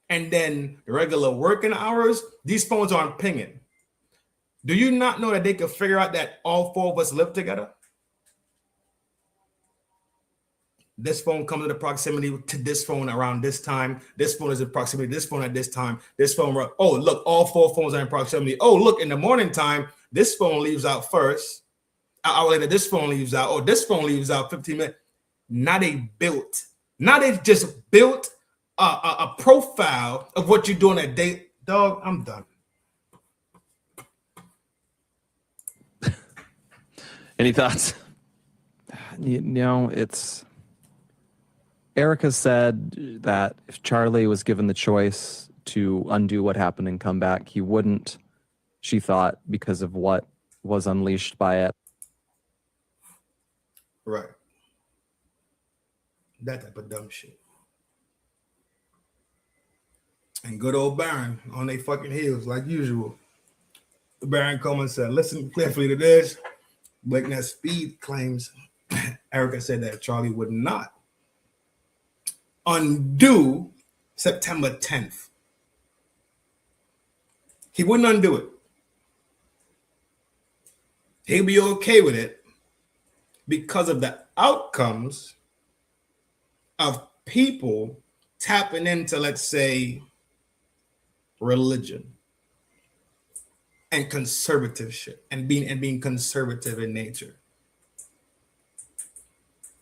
And then the regular working hours, these phones aren't pinging. Do you not know that they could figure out that all four of us live together? This phone comes in proximity to this phone around this time. This phone is in proximity to this phone at this time. This phone, oh, look, all four phones are in proximity. Oh, look, in the morning time, this phone leaves out first. An hour later, this phone leaves out. Oh, this phone leaves out 15 minutes. Now they just built a profile of what you're doing that day. Dog, I'm done. Any thoughts? You know, it's... Erika said that if Charlie was given the choice to undo what happened and come back, he wouldn't, she thought, because of what was unleashed by it. Right. That type of dumb shit. And good old Baron on their fucking heels like usual. Baron Coleman said, listen carefully to this. Breaking that speed claims. Erika said that Charlie would not undo September 10th. He wouldn't undo it. He'll be okay with it because of the outcomes of people tapping into, let's say, religion and conservative shit and being conservative in nature.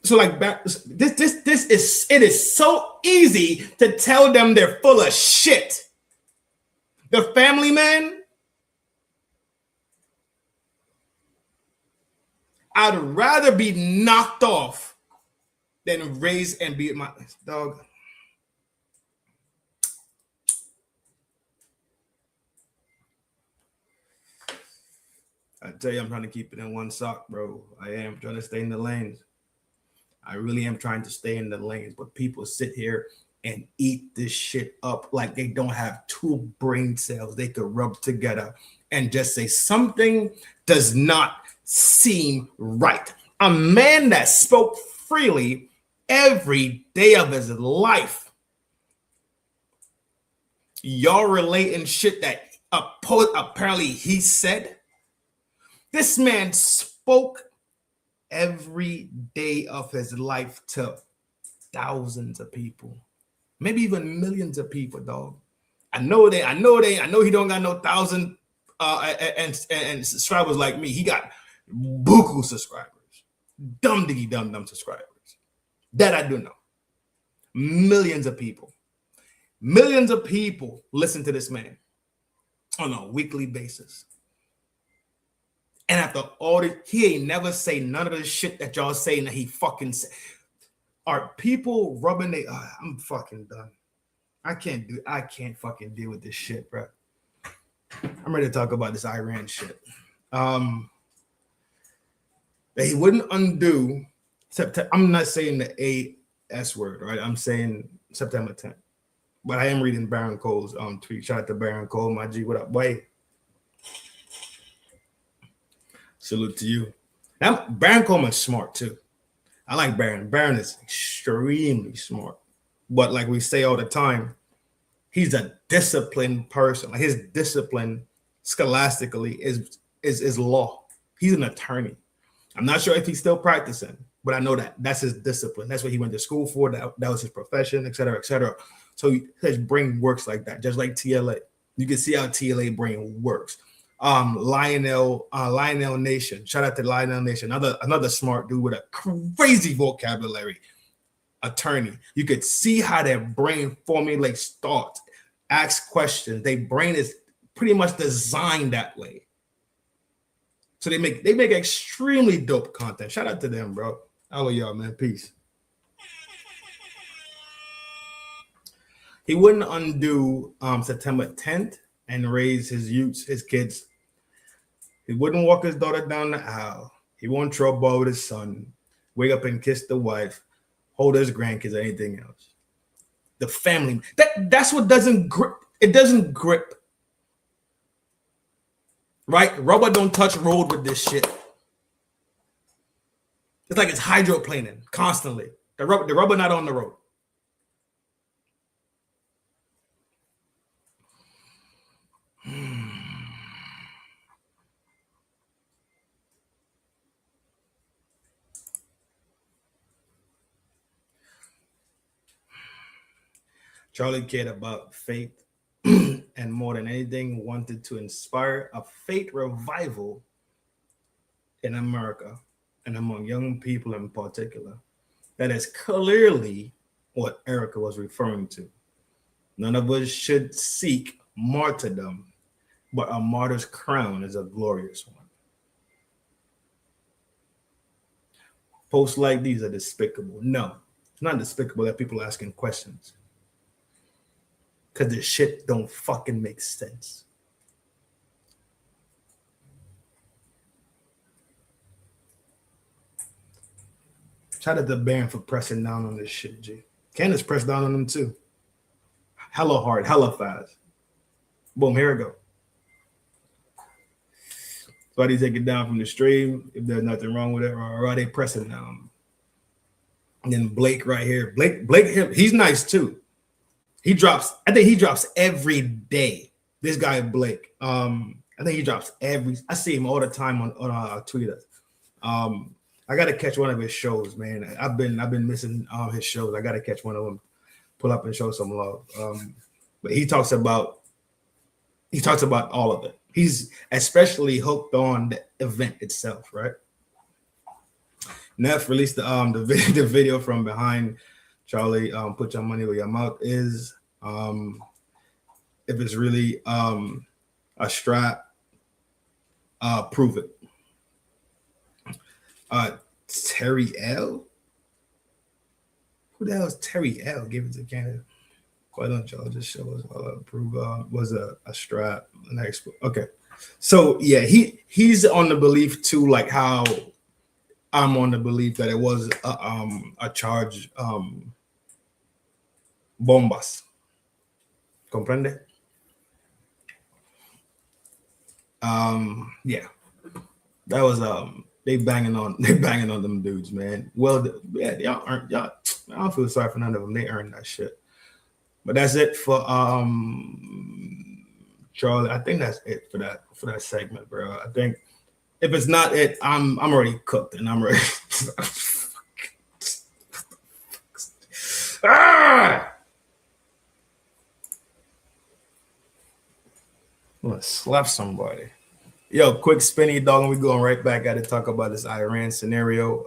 So like it is so easy to tell them they're full of shit. The family man, I'd rather be knocked off than raised and be my dog. I tell you, I'm trying to keep it in one sock, bro. I am trying to stay in the lanes. I really am trying to stay in the lanes, but people sit here and eat this shit up like they don't have two brain cells they could rub together and just say something does not seem right. A man that spoke freely every day of his life. Y'all relating shit that apparently he said. This man spoke every day of his life to thousands of people, maybe even millions of people, dog. I know he don't got no 1,000 and subscribers like me. He got buku subscribers, dumb subscribers. That I do know. Millions of people listen to this man on a weekly basis. And after all this, he ain't never say none of the shit that y'all saying that he fucking said. Are people rubbing their... I'm fucking done. I can't fucking deal with this shit, bro. I'm ready to talk about this Iran shit. That he wouldn't undo September. I'm not saying the AS word, right? I'm saying September 10th. But I am reading Baron Cole's tweet. Shout out to Baron Cole, my G. What up, boy? Salute to you. Now, Baron Coleman's smart too. I like Baron. Baron is extremely smart. But like we say all the time, he's a disciplined person. Like his discipline scholastically is law. He's an attorney. I'm not sure if he's still practicing, but I know that that's his discipline. That's what he went to school for. That was his profession, et cetera, et cetera. So his brain works like that, just like TLA. You can see how TLA brain works. Lionel Nation. Shout out to Lionel Nation. Another smart dude with a crazy vocabulary. Attorney. You could see how their brain formulates thoughts, asks questions. Their brain is pretty much designed that way. So they make extremely dope content. Shout out to them, bro. I love y'all, man. Peace. He wouldn't undo September 10th and raise his youths, his kids. He wouldn't walk his daughter down the aisle. He won't throw a ball with his son, wake up and kiss the wife, hold his grandkids, or anything else. The family. That's what doesn't grip. It doesn't grip. Right? Rubber don't touch road with this shit. It's like it's hydroplaning constantly. The rubber not on the road. Charlie cared about faith and more than anything wanted to inspire a faith revival in America and among young people in particular. That is clearly what Erika was referring to. None of us should seek martyrdom, but a martyr's crown is a glorious one. Posts like these are despicable. No, it's not despicable that people are asking questions. Because this shit don't fucking make sense. Shout out to Baron for pressing down on this shit, G. Candace pressed down on them too. Hella hard, hella fast. Boom, here we go. So I take it down from the stream if there's nothing wrong with it, or are they pressing down? And then Blake right here. Blake, he's nice too. I think he drops every day. This guy Blake. I think he drops I see him all the time on Twitter. I gotta catch one of his shows, man. I've been missing his shows. I gotta catch one of them, pull up and show some love. But he talks about all of it. He's especially hooked on the event itself, right? Neff released the video from behind Charlie. Put your money where your mouth is. If it's really a strap, prove it. Terry L. Who the hell is Terry L? Give it to Canada. Why don't y'all just show us all prove was a strap? Okay, so yeah, he's on the belief too, like how I'm on the belief that it was a charge bombas. Comprende? Yeah, that was they banging on them dudes, man. Well, yeah, y'all. I don't feel sorry for none of them. They earned that shit. But that's it for Charlie. I think that's it for that segment, bro. I think if it's not it, I'm already cooked and I'm ready. Ah! I'm gonna slap somebody. Yo, quick spinny dog, and we going right back at it. Talk about this Iran scenario.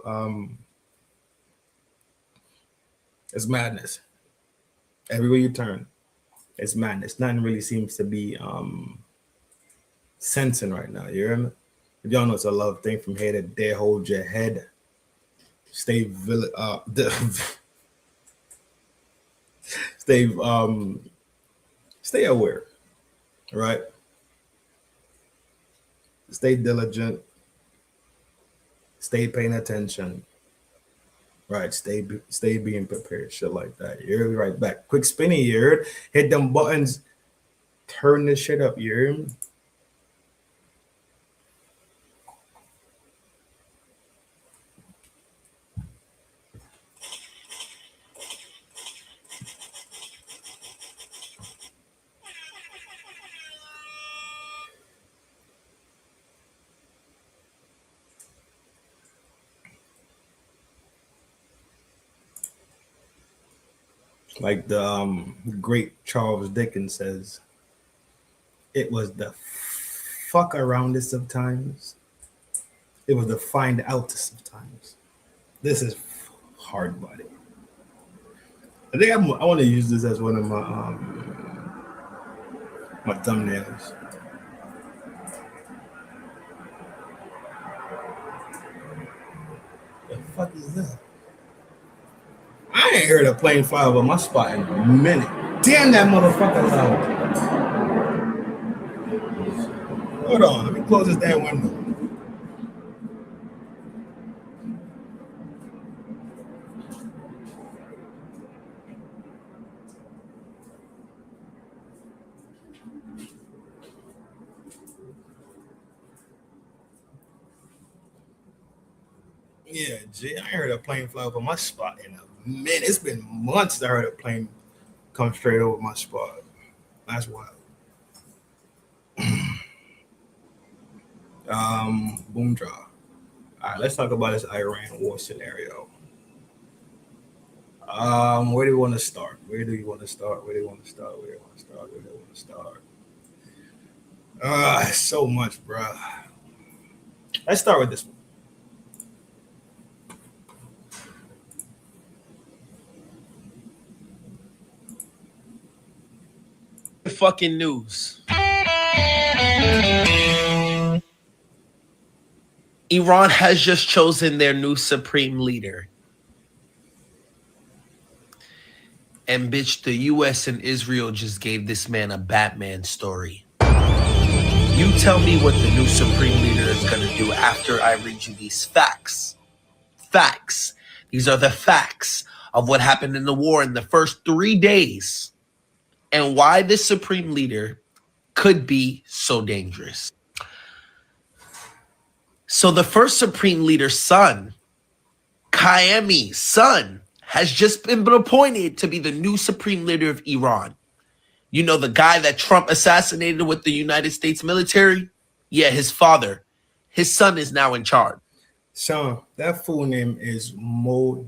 It's madness. Everywhere you turn, it's madness. Nothing really seems to be sensing right now. You hear me? If y'all know it's a love thing from here to there, hold your head. Stay stay aware, right? Stay diligent. Stay paying attention. Right, stay being prepared, shit like that. You're right back. Quick spinny, you heard? Hit them buttons. Turn this shit up, you heard? Like the great Charles Dickens says, it was the fuck aroundest of times. It was the find outest of times. This is hard body. I think I want to use this as one of my thumbnails. The fuck is that? I ain't heard a plane fly over my spot in a minute. Damn, that motherfucker loud. Hold on, let me close this damn window. Yeah, G, I heard a plane fly over my spot in a minute. It's been months that I heard a plane come straight over my spot. That's wild. Boom draw. All right, let's talk about this Iran war scenario. Where do we want to start? Where do you want to start? Where do you want to start? Where do you want to start? Where do you want to start? So much, bro. Let's start with this one. Fucking news. Iran has just chosen their new supreme leader. And bitch, the US and Israel just gave this man a Batman story. You tell me what the new supreme leader is going to do after I read you these facts. Facts. These are the facts of what happened in the war in the first 3 days and why this supreme leader could be so dangerous. So the first supreme leader's son, Qaemi's son, has just been appointed to be the new supreme leader of Iran. You know, the guy that Trump assassinated with the United States military? Yeah, his father. His son is now in charge. So that full name is Mojtaba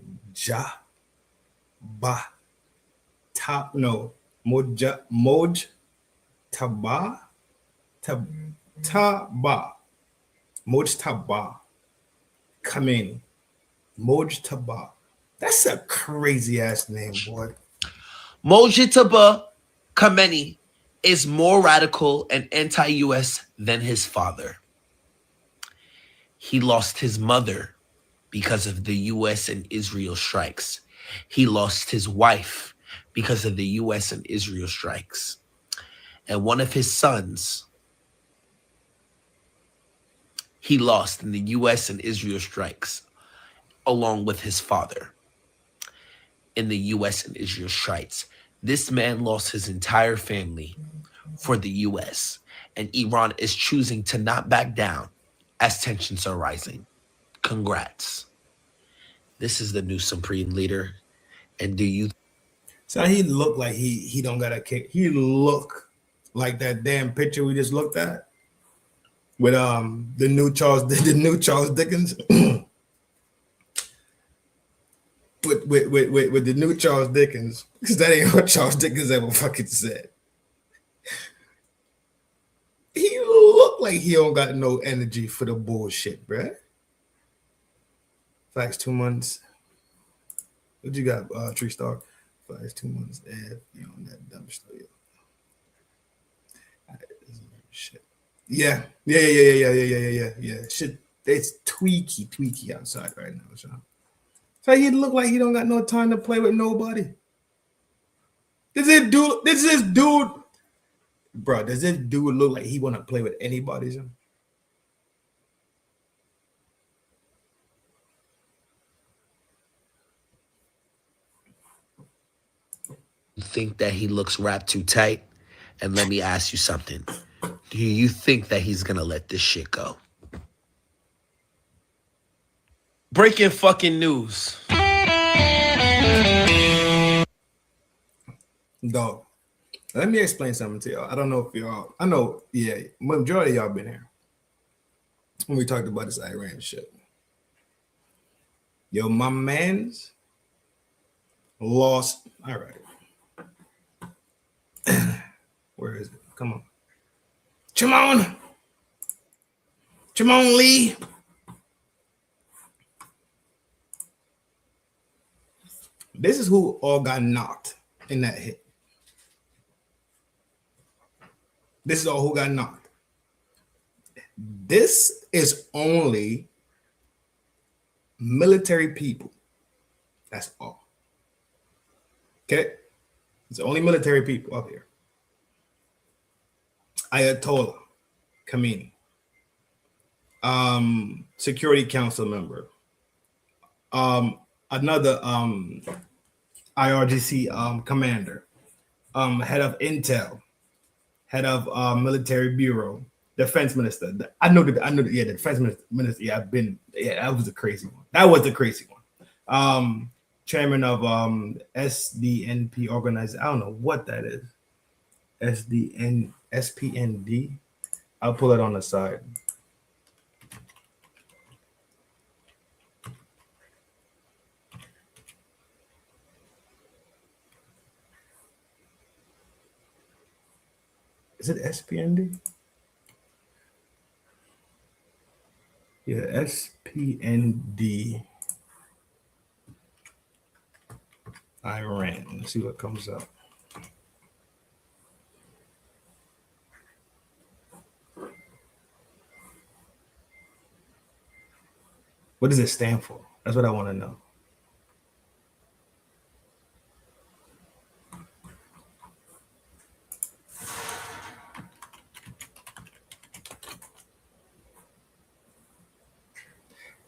Khamenei. Mojtaba. That's a crazy ass name, boy. Mojtaba Khamenei is more radical and anti-US than his father. He lost his mother because of the US and Israel strikes. He lost his wife because of the US and Israel strikes. And one of his sons, he lost in the US and Israel strikes, along with his father in the US and Israel strikes. This man lost his entire family for the US, and Iran is choosing to not back down as tensions are rising. Congrats. This is the new supreme leader. And do you... So he looked like he don't got a kick. He look like that damn picture we just looked at with the new Charles Dickens. with the new Charles Dickens, because that ain't what Charles Dickens ever fucking said. He look like he don't got no energy for the bullshit, bruh. Facts 2 months. What you got, Tree Star? Facts 2 months. You on that dumb stuff. Shit. Yeah. Shit, it's tweaky outside right now, Sean. So he look like he don't got no time to play with nobody. Does this dude, bro, does this dude look like he want to play with anybody, Sean? You think that he looks wrapped too tight? And let me ask you something. Do you think that he's going to let this shit go? Breaking fucking news. Dog, let me explain something to y'all. I don't know if y'all, I know, yeah, majority of y'all been here when we talked about this Iran shit. Yo, my man's lost. All right, Where is it? Come on. Chimon Lee. This is who all got knocked in that hit. This is all who got knocked. This is only military people. That's all. Okay? It's only military people up here. Ayatollah Khamenei, Security Council member, another IRGC commander, head of intel, head of military bureau, defense minister. I know that. Yeah, the defense minister. Yeah, that was a crazy one. That was the crazy one. Chairman of SDNP organization. I don't know what that is. SPND. I'll pull it on the side. Is it SPND? Yeah, SPND. Iran. Let's see what comes up. What does it stand for? That's what I want to know.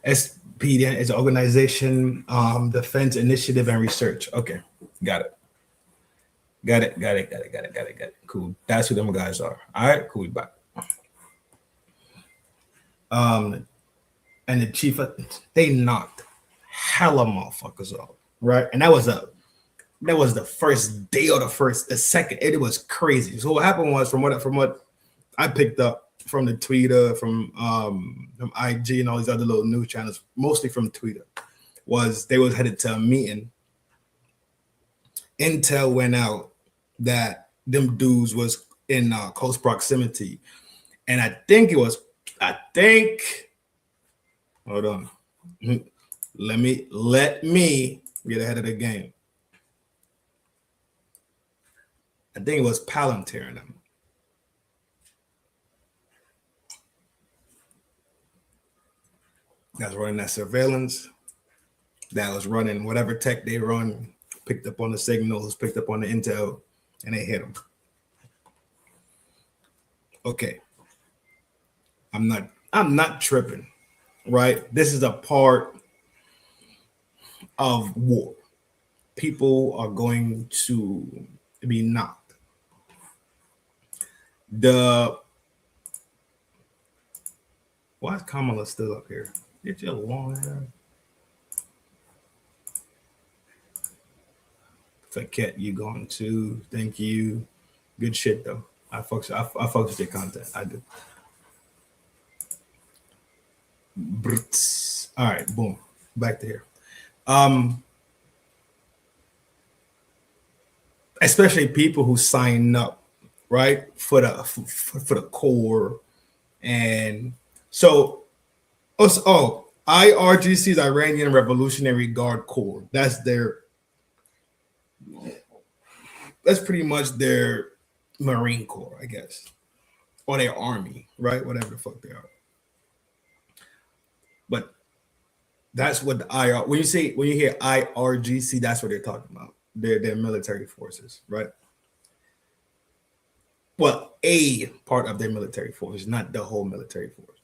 SPDN is Organization Defense Initiative and Research. Okay, got it. Got it. Cool. That's who them guys are. All right, cool. Bye. And the chief, they knocked hella motherfuckers off, right? And that was the first day or the second. It was crazy. So what happened was, from what I picked up from the Twitter, from IG and all these other little news channels, mostly from Twitter, was they was headed to a meeting. Intel went out that them dudes was in close proximity, and I think hold on. Let me get ahead of the game. I think it was Palantir in them. That was running that surveillance. That was running whatever tech they run, picked up on the signals, picked up on the intel, and they hit them. Okay. I'm not tripping. Right? This is a part of war. People are going to be knocked. Why is Kamala still up here? Get your long hair. Forget you going to. Thank you. Good shit though. I fucks with your content. I do. All right, boom. Back to here. Especially people who sign up, right, for the core, and so IRGC's Iranian Revolutionary Guard Corps. That's pretty much their Marine Corps, I guess, or their army, right? Whatever the fuck they are. But that's what the when you hear IRGC, that's what they're talking about. They're military forces, right? Well, a part of their military force, not the whole military force.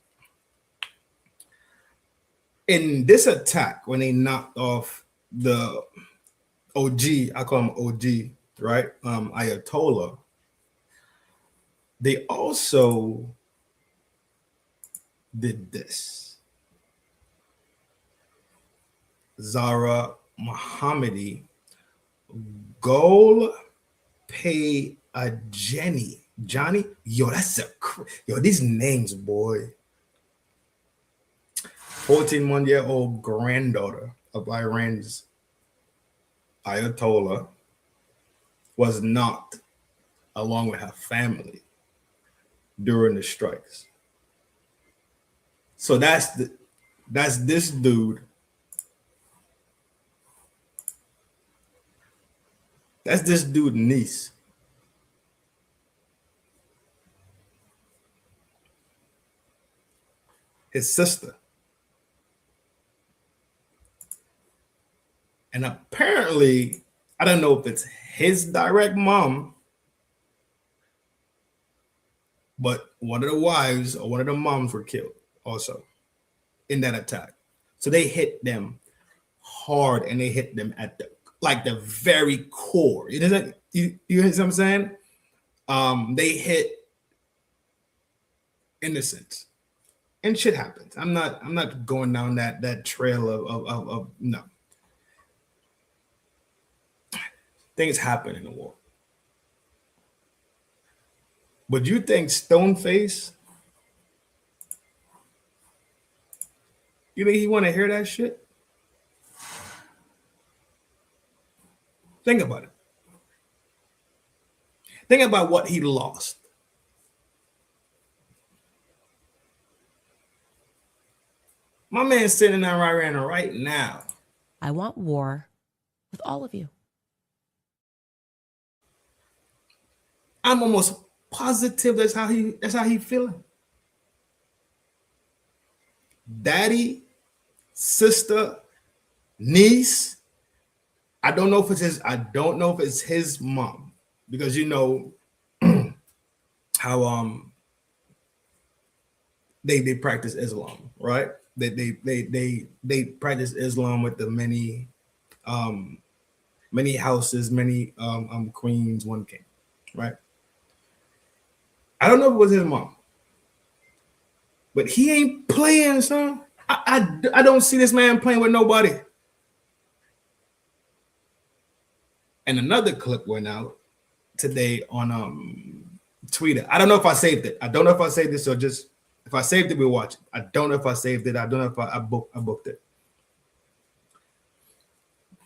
In this attack, when they knocked off the OG, I call him OG, right? Ayatollah, they also did this. Zara Mohammadi Gol Pay Johnny. Yo, these names, boy. 14-month-old granddaughter of Iran's Ayatollah was knocked along with her family during the strikes. So that's this dude. That's this dude's niece. His sister. And apparently, I don't know if it's his direct mom, but one of the wives or one of the moms were killed also in that attack. So they hit them hard, and they hit them at the very core. You know what I'm saying? They hit innocents, and shit happens. I'm not going down that trail of no. Things happen in the war. But you think Stoneface, you think he want to hear that shit? Think about it. Think about what he lost. My man's sitting in Iran right now. I want war with all of you. I'm almost positive that's how he feeling. Daddy, sister, niece. I don't know if it's his mom, because you know how they practice Islam, right? They practice Islam with the many houses, many queens, one king, right? I don't know if it was his mom, but he ain't playing, son. I don't see this man playing with nobody. And another clip went out today on Twitter. I don't know if I saved it. I don't know if I saved this, or just if I saved it, we'll watch it. I don't know if I saved it. I don't know if I booked it.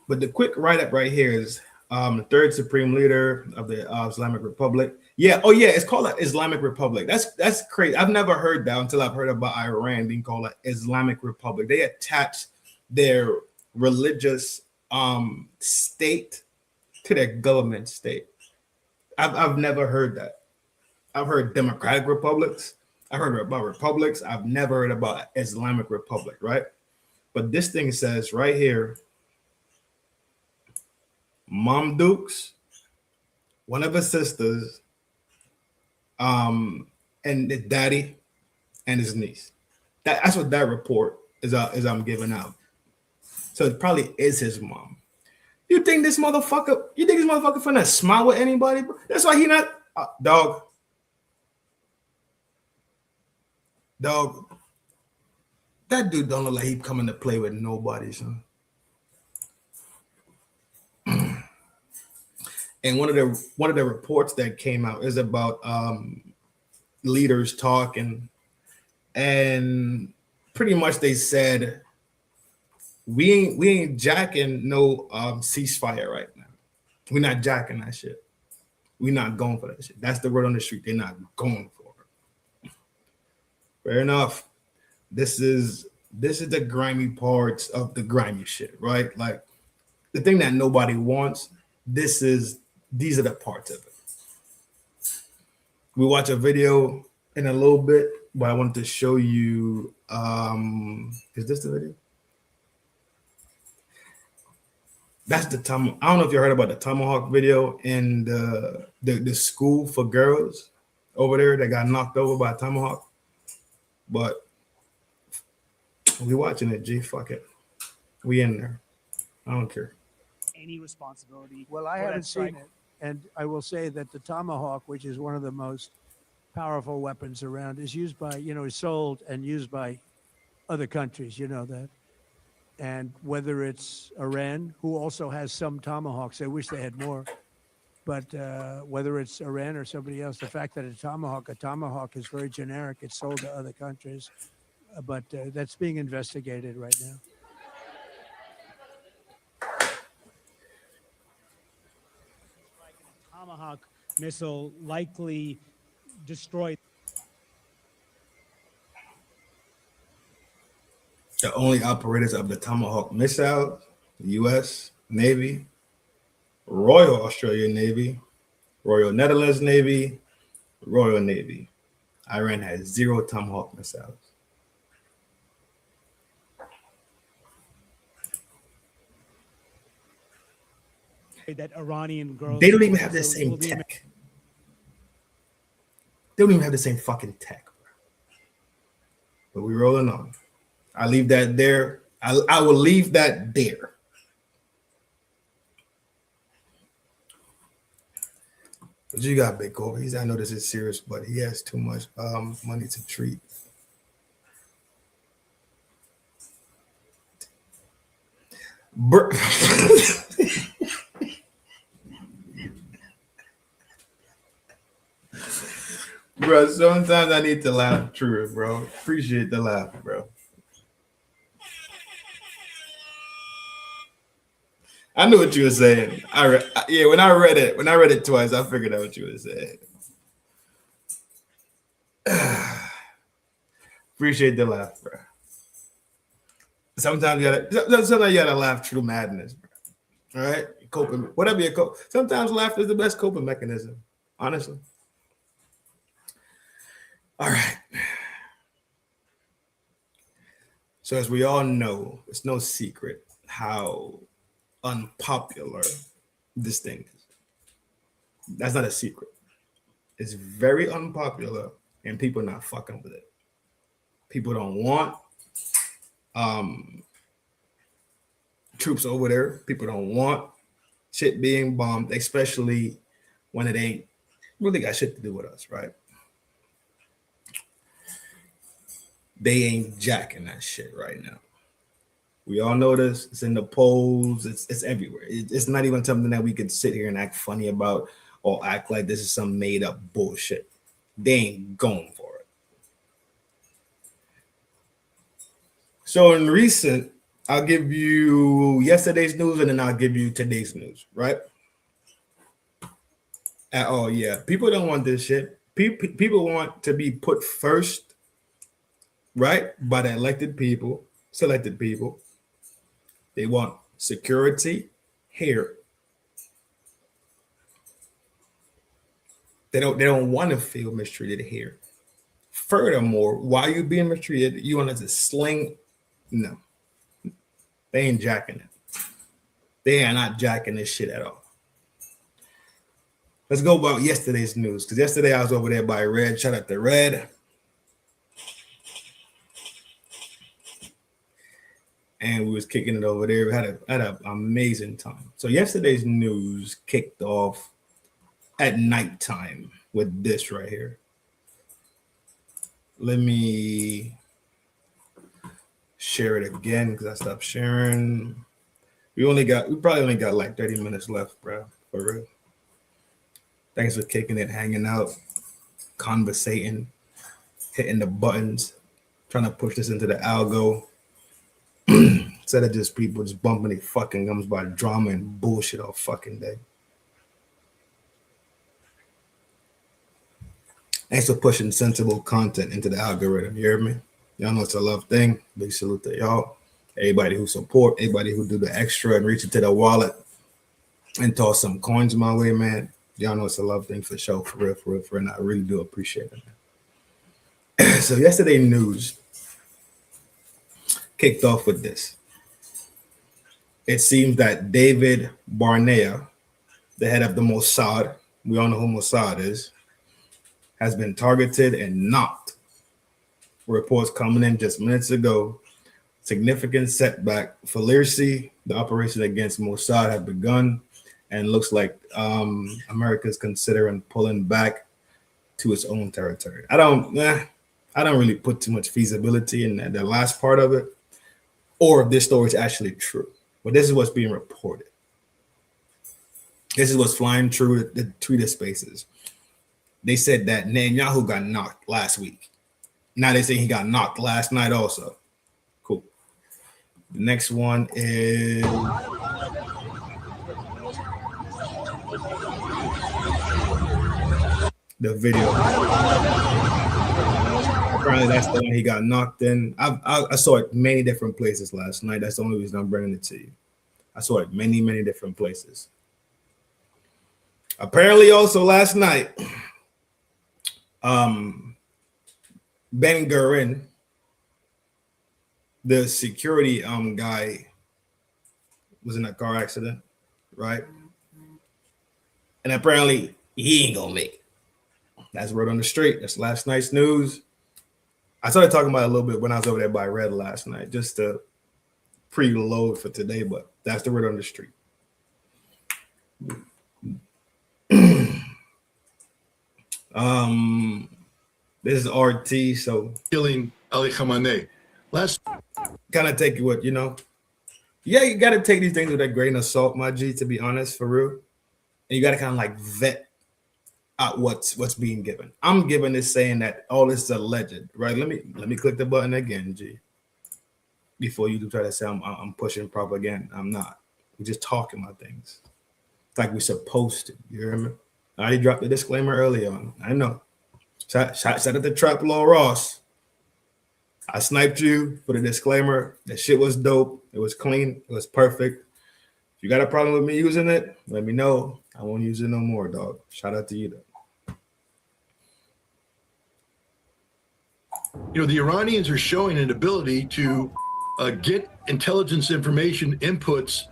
But the quick write-up right here is the third supreme leader of the Islamic Republic. Yeah, oh yeah, it's called an Islamic Republic. That's crazy. I've never heard that until I've heard about Iran being called an Islamic Republic. They attach their religious state to their government state. I've never heard that. I've heard democratic republics. I've heard about republics. I've never heard about Islamic Republic, right? But this thing says right here, Mom Dukes, one of his sisters, and his daddy and his niece. That's what that report is I'm giving out. So it probably is his mom. You think this motherfucker finna smile with anybody, bro? That's why he not dog. That dude don't look like he coming to play with nobody, son. And one of the reports that came out is about leaders talking, and pretty much they said we ain't jacking no ceasefire right now. We're not jacking that shit. We're not going for that shit. That's the word on the street. They're not going for it. Fair enough. This is the grimy parts of the grimy shit, right? Like the thing that nobody wants. These are the parts of it. We watch a video in a little bit, but I wanted to show you. Is this the video? That's the Tomahawk. I don't know if you heard about the Tomahawk video in the school for girls over there that got knocked over by a Tomahawk. But we watching it, G. Fuck it. We in there. I don't care. Any responsibility. Well, I haven't seen it. And I will say that the Tomahawk, which is one of the most powerful weapons around, is used by, is sold and used by other countries, you know that. And whether it's Iran, who also has some Tomahawks, I wish they had more. But whether it's Iran or somebody else, the fact that a Tomahawk is very generic. It's sold to other countries. But that's being investigated right now. Tomahawk missile likely destroyed. The only operators of the Tomahawk missile, the U.S. Navy, Royal Australian Navy, Royal Netherlands Navy, Royal Navy. Iran has 0 Tomahawk missiles. That Iranian girls. They don't even have the same tech. They don't even have the same fucking tech. But we're rolling on. I leave that there. I will leave that there. What you got, Big Kobe? I know this is serious, but he has too much money to treat. Bro, sometimes I need to laugh through it, bro. Appreciate the laugh, bro. I knew what you were saying. When I read it twice, I figured out what you were saying. Appreciate the laugh, bro. Sometimes you gotta laugh through madness, bro. All right, coping, whatever you cope. Sometimes laughter is the best coping mechanism, honestly. All right. So as we all know, it's no secret how unpopular this thing is. That's not a secret. It's very unpopular and people are not fucking with it. People don't want troops over there. People don't want shit being bombed, especially when it ain't really got shit to do with us, right? They ain't jacking that shit right now. We all know this. It's in the polls. It's everywhere. It's not even something that we could sit here and act funny about or act like this is some made up bullshit. They ain't going for it. So in recent, I'll give you yesterday's news and then I'll give you today's news, right? Oh yeah, people don't want this shit. People want to be put first, right? By the elected people, selected people. They want security here. They don't want to feel mistreated here. Furthermore, while you being mistreated, you want to sling. No, they ain't jacking it. They are not jacking this shit at all. Let's go about yesterday's news, because yesterday I was over there by Red. Shout out to Red. And we was kicking it over there. We had an amazing time. So yesterday's news kicked off at nighttime with this right here. Let me share it again because I stopped sharing. We probably only got like 30 minutes left, bro. For real. Thanks for kicking it, hanging out, conversating, hitting the buttons, trying to push this into the algo. Instead of just people just bumping their fucking gums by drama and bullshit all fucking day. Thanks for pushing sensible content into the algorithm. You hear me? Y'all know it's a love thing. Big salute to y'all. Everybody who support, everybody who do the extra and reach into the wallet and toss some coins my way, man. Y'all know it's a love thing for sure. For real. And I really do appreciate it. So yesterday news kicked off with this. It seems that David Barnea, the head of the Mossad, we all know who Mossad is, has been targeted and knocked. Reports coming in just minutes ago. Significant setback. For Lirsi, the operation against Mossad has begun and looks like America's considering pulling back to its own territory. I don't really put too much feasibility in the last part of it, or if this story is actually true. But this is what's being reported. This is what's flying through the Twitter spaces. They said that Netanyahu got knocked last week. Now they say he got knocked last night also. Cool. The next one is... the video. Apparently, that's the one he got knocked in. I saw it many different places last night. That's the only reason I'm bringing it to you. I saw it many different places. Apparently, also last night, Ben Gurin, the security guy, was in a car accident, right? And apparently he ain't gonna make it. That's word on the street. That's last night's news. I started talking about it a little bit when I was over there by Red last night, just to preload for today, but that's the word on the street. This is RT, so killing Ali Khamenei. Let's kind of take what, you know. Yeah, you got to take these things with a grain of salt, my G, to be honest, for real. And you got to kind of like vet out what's being given. I'm giving this saying that all this is alleged, right? Let me click the button again, G. Before you try to say I'm pushing propaganda. I'm not. We're just talking about things. It's like we're supposed to. You hear me? I already dropped the disclaimer early on. I know. Shout at the Trap Law Ross. I sniped you for the disclaimer. That shit was dope. It was clean. It was perfect. If you got a problem with me using it, let me know. I won't use it no more, dog. Shout out to you, though. You know, the Iranians are showing an ability to get intelligence information inputs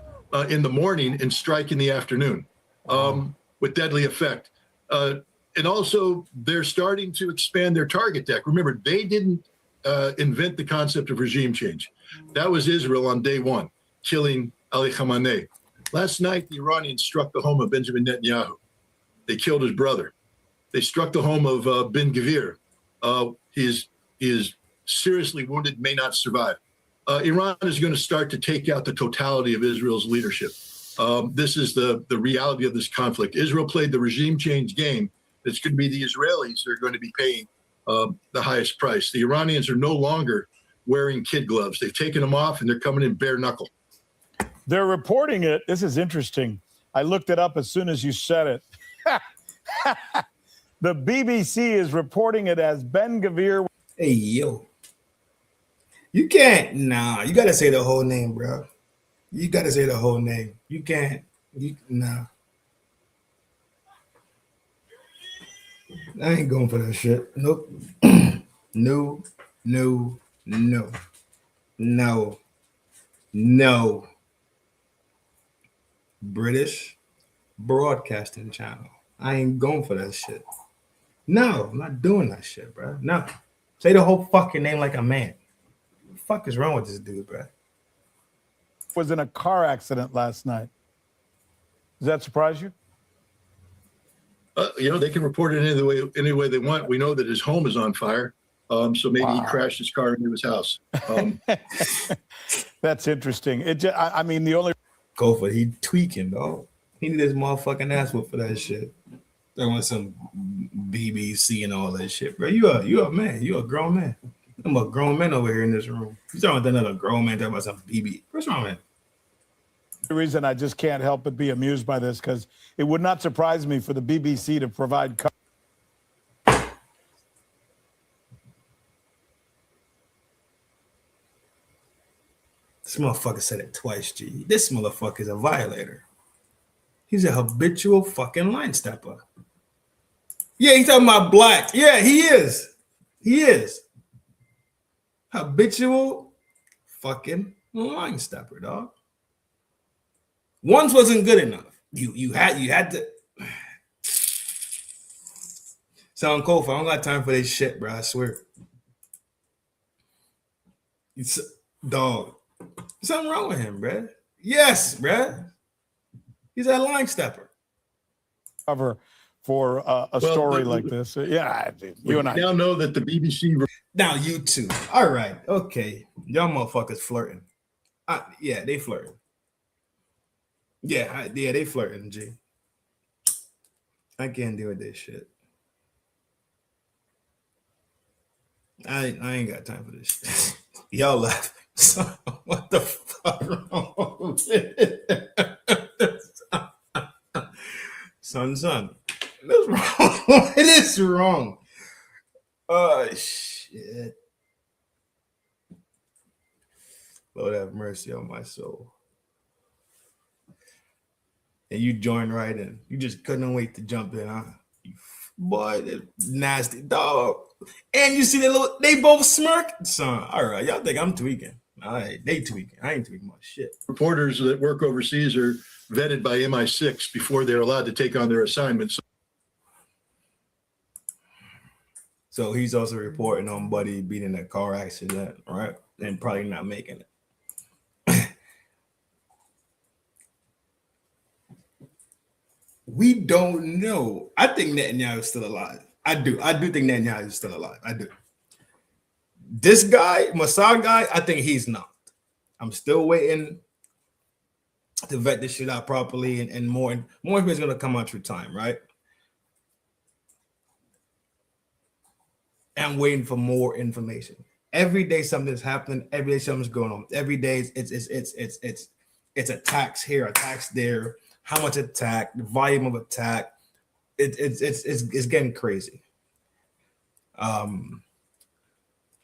in the morning and strike in the afternoon with deadly effect. And also, they're starting to expand their target deck. Remember, they didn't invent the concept of regime change. That was Israel on day one, killing Ali Khamenei. Last night, the Iranians struck the home of Benjamin Netanyahu. They killed his brother. They struck the home of Ben Gvir. He is seriously wounded, may not survive. Iran is going to start to take out the totality of Israel's leadership. This is the reality of this conflict. Israel played the regime change game. It's going to be the Israelis who are going to be paying the highest price. The Iranians are no longer wearing kid gloves. They've taken them off and they're coming in bare knuckle. They're reporting it. This is interesting. I looked it up as soon as you said it. The BBC is reporting it as Ben Gvir. Hey, yo. You can't. Nah, you got to say the whole name, bro. You got to say the whole name. You can't. Nah. I ain't going for that shit. Nope. No. British Broadcasting Channel. I ain't going for that shit. No, I'm not doing that shit, bro. No. Say the whole fucking name like a man. What the fuck is wrong with this dude, bro? Was in a car accident last night. Does that surprise you? You know, they can report it any way they want. We know that his home is on fire. So maybe he crashed his car into his house. That's interesting. I mean, the only go for it. He tweaking, dog. He need his motherfucking ass whooped for that shit. There was some BBC and all that shit, bro. You a man. You a grown man. I'm a grown man over here in this room. You talking about another grown man talking about some BB? What's wrong, man? The reason I just can't help but be amused by this, because it would not surprise me for the BBC to provide. This motherfucker said it twice, G. This motherfucker is a violator. He's a habitual fucking line stepper. Yeah, he's talking about black. Yeah, he is. He is. Habitual fucking line stepper, dog. Once wasn't good enough. You had to. Sound cold. I don't got time for this shit, bro. I swear. It's dog. Something wrong with him, bro. Yes, bro. He's a line stepper. Cover for a story like this. Yeah, you and I now know that the BBC. Now you too. All right. Okay. Y'all motherfuckers flirting. Yeah, they flirting. Yeah, they flirting, G. I can't deal with this shit. I ain't got time for this shit. Y'all laughing. What the fuck wrong with it? Son. That's wrong. It is wrong. Oh shit. Lord have mercy on my soul. And you joined right in. You just couldn't wait to jump in, huh? You boy, nasty dog. And you see they both smirk. Son, all right, y'all think I'm tweaking. All right, they tweaking. I ain't tweaking my shit. Reporters that work overseas are vetted by MI6 before they're allowed to take on their assignments. So he's also reporting on Buddy being in a car accident, right? And probably not making it. We don't know. I think Netanyahu is still alive. I do think Netanyahu is still alive. I do. This guy, Mossad guy, I think he's not. I'm still waiting to vet this shit out properly, and more information is gonna come out through time, right? I'm waiting for more information. Every day something's happening. Every day something's going on. Every day it's attacks here, attacks there. How much attack, the volume of attack, it's getting crazy.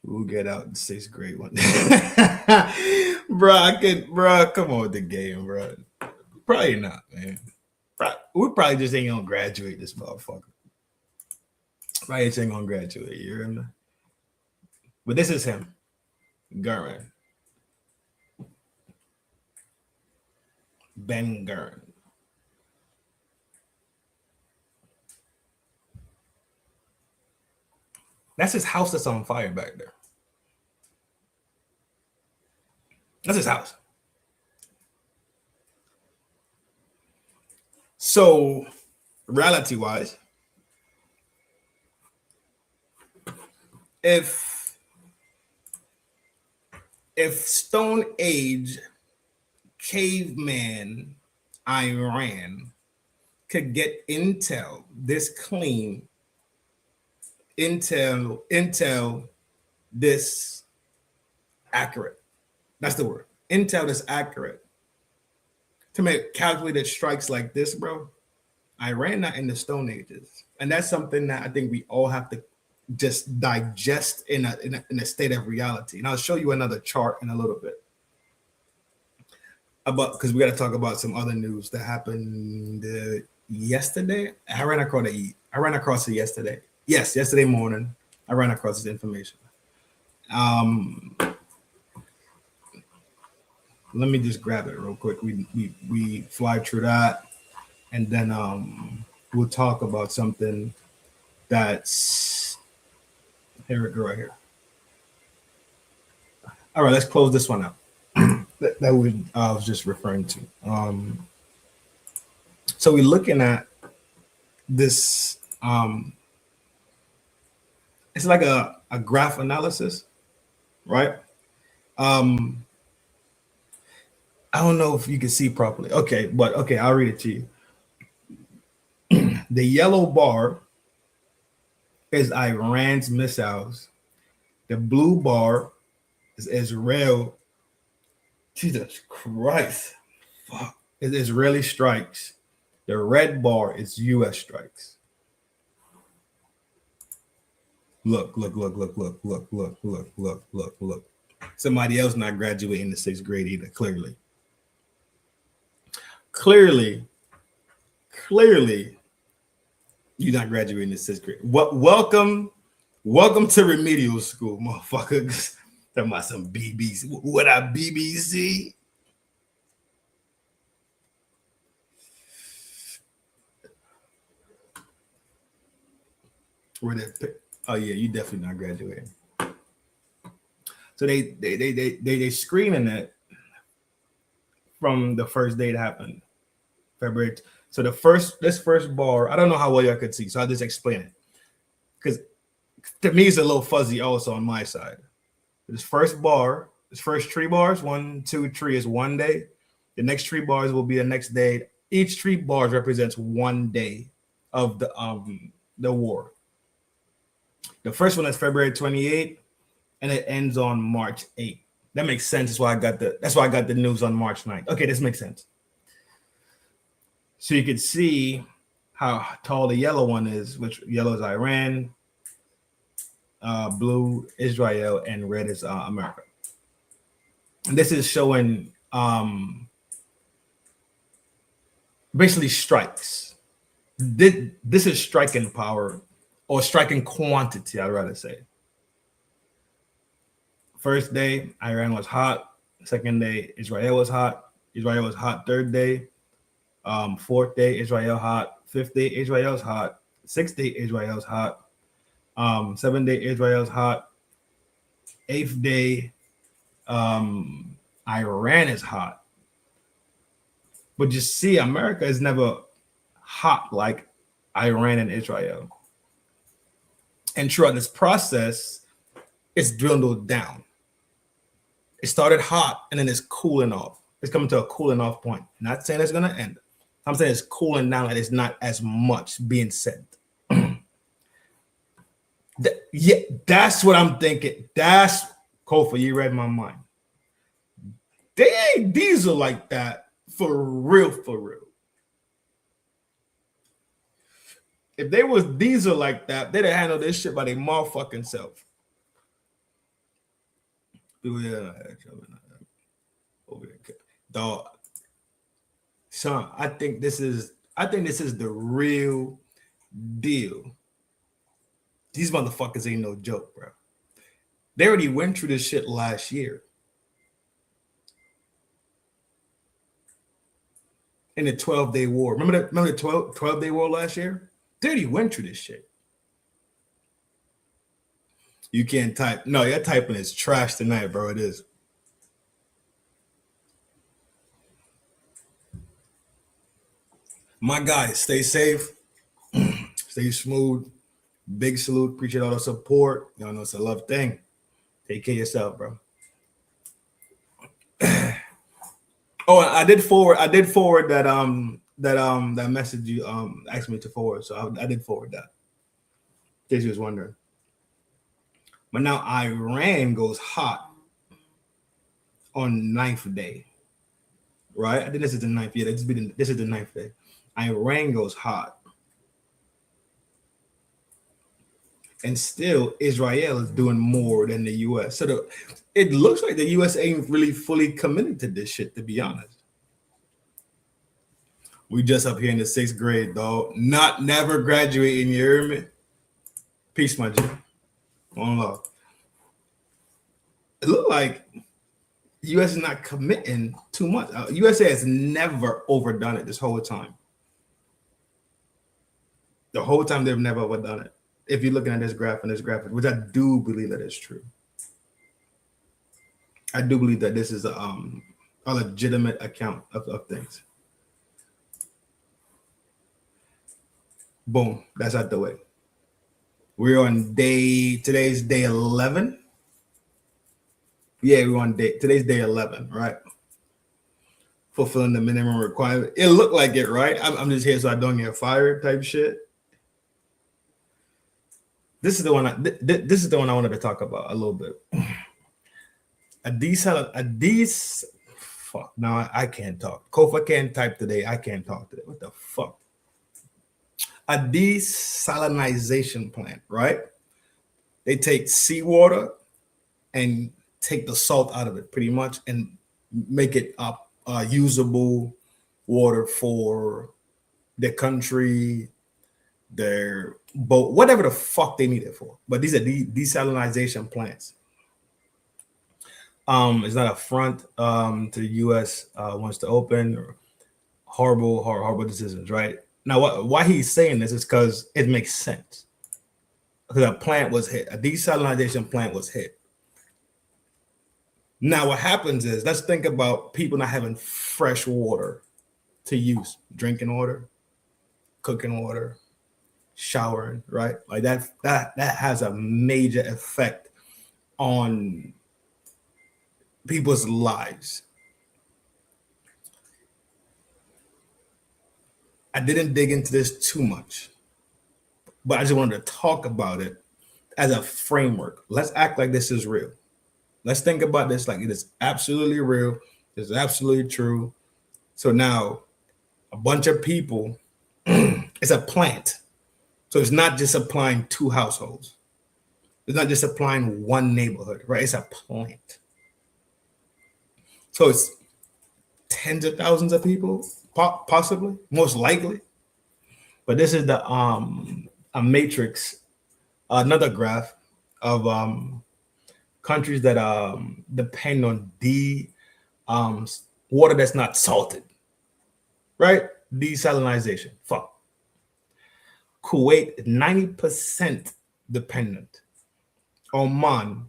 We'll get out the 6th grade one. Bro, come on with the game, bro. Probably not, man. We probably just ain't gonna graduate this motherfucker. Probably just ain't gonna graduate, you hear me? But this is him, Gurren. Ben Gurren. That's his house that's on fire back there. That's his house. So, reality-wise, if Stone Age caveman Iran could get intel this clean, intel this accurate. That's the word. Intel this accurate. To make calculated strikes like this, bro. Iran not in the Stone Ages. And that's something that I think we all have to just digest in a state of reality. And I'll show you another chart in a little bit. Because we got to talk about some other news that happened yesterday. I ran across it yesterday. Yes, yesterday morning, I ran across this information. Let me just grab it real quick. We fly through that, and then we'll talk about something that's here we go right here. All right, let's close this one out. that I was just referring to. So we're looking at this. It's like a graph analysis, right? I don't know if you can see properly. Okay, I'll read it to you. The yellow bar is Iran's missiles. The blue bar is Israel. Jesus Christ. Fuck. It's Israeli strikes. The red bar is US strikes. Look. Somebody else not graduating the 6th grade either, clearly. Clearly, you're not graduating the 6th grade. Welcome to remedial school, motherfuckers. Talking about some BBC. What up, BBC? Oh yeah, you definitely not graduating. So they screening it from the first day it happened, February. So this first bar, I don't know how well y'all could see, so I'll just explain it. Because to me, it's a little fuzzy also on my side. This first bar, this first 3 bars, 1, 2, 3 is 1 day. The next 3 bars will be the next day. Each 3 bars represents 1 day of the war. The first one is February 28th, and it ends on March 8th. That makes sense. That's why I got the news on March 9th. Okay, this makes sense. So you can see how tall the yellow one is, which yellow is Iran, blue Israel, and red is America. And this is showing basically strikes. This is striking power or striking quantity, I'd rather say. First day, Iran was hot. Second day, Israel was hot. Israel was hot. Third day, fourth day, Israel hot. Fifth day, Israel's hot. Sixth day, Israel's hot. 7th day, Israel's hot. 8th day, Iran is hot. But you see, America is never hot like Iran and Israel. And throughout this process, it's dwindled down. It started hot and then it's cooling off. It's coming to a cooling off point. Not saying it's going to end. I'm saying it's cooling down and it's not as much being said. Yeah, that's what I'm thinking. That's Kofa. You read my mind. They ain't diesel like that for real, for real. If they was diesel like that, they'd have handled this shit by their motherfucking self. Dog, son, I think this is the real deal. These motherfuckers ain't no joke, bro. They already went through this shit last year. In the 12-day war. Remember the 12-day war last year? They already went through this shit. You can't type. No, your typing is trash tonight, bro. It is. My guys, stay safe. Stay smooth. Big salute. Appreciate all the support. Y'all know it's a love thing. Take care of yourself, bro. Oh, I did forward that message you asked me to forward. So I did forward that. In case you was wondering. But now Iran goes hot on 9th day. Right? I think this is the 9th. Yeah, this is the 9th day. Iran goes hot. And still, Israel is doing more than the U.S. So it looks like the U.S. ain't really fully committed to this shit, to be honest. We just up here in the 6th grade, dog. Never graduating, you hear me? Peace, my G. One love. It look like the U.S. is not committing too much. USA has never overdone it this whole time. The whole time they've never overdone it. If you're looking at this graph and this graphic, which I do believe that is true. I do believe that this is a legitimate account of things. Boom, that's out the way. We're on today's day 11. Yeah, we're on today's day 11, right? Fulfilling the minimum requirement. It looked like it, right? I'm just here so I don't get fired type shit. This is the one I wanted to talk about a little bit. Fuck. Now I can't talk. Kofa can't type today. I can't talk today. What the fuck? A desalinization plant, right? They take seawater and take the salt out of it pretty much and make it usable water for the country, their boat, whatever the fuck they need it for. But these are desalinization plants. It's not a front to the U.S. Wants to open. Horrible decisions, right? Now, why he's saying this is because it makes sense. Because a plant was hit. A desalinization plant was hit. Now, what happens is, let's think about people not having fresh water to use. Drinking water, cooking water, showering, right? Like that has a major effect on people's lives. I didn't dig into this too much, but I just wanted to talk about it as a framework. Let's act like this is real. Let's think about this like it is absolutely real. It's absolutely true. So now a bunch of people It's a plant. So it's not just applying 2 households. It's not just applying 1 neighborhood, right? It's a plant. So it's tens of thousands of people, possibly, most likely. But this is the a matrix, another graph of countries that depend on water that's not salted, right? Desalinization. Fuck. Kuwait, 90% dependent. Oman,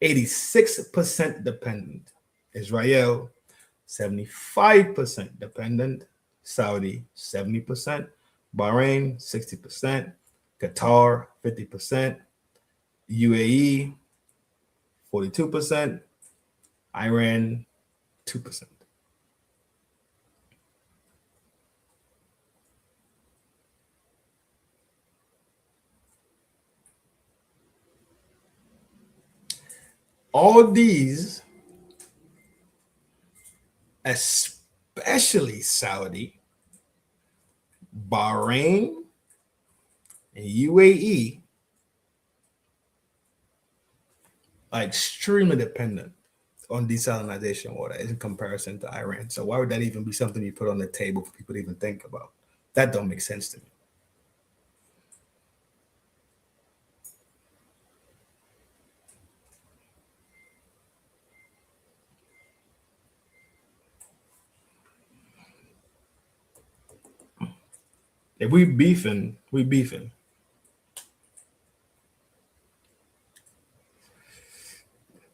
86% dependent. Israel, 75% dependent. Saudi, 70%. Bahrain, 60%. Qatar, 50%. UAE, 42%. Iran, 2%. All these, especially Saudi, Bahrain, and UAE, are extremely dependent on desalinization water in comparison to Iran. So why would that even be something you put on the table for people to even think about? That don't make sense to me. If we beefing, we beefing.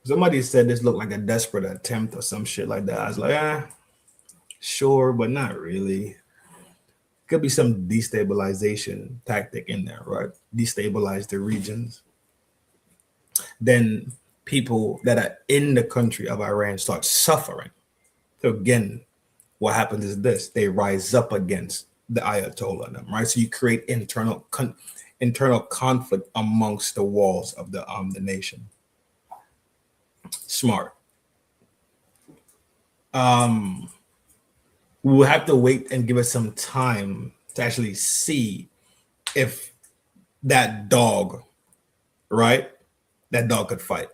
Somebody said this looked like a desperate attempt or some shit like that. I was like, sure, but not really. Could be some destabilization tactic in there, right? Destabilize the regions. Then people that are in the country of Iran start suffering. So again, what happens is this: they rise up against the Ayatollah, and them, right? So you create internal conflict amongst the walls of the nation. Smart. We'll have to wait and give it some time to actually see if that dog, right? That dog could fight.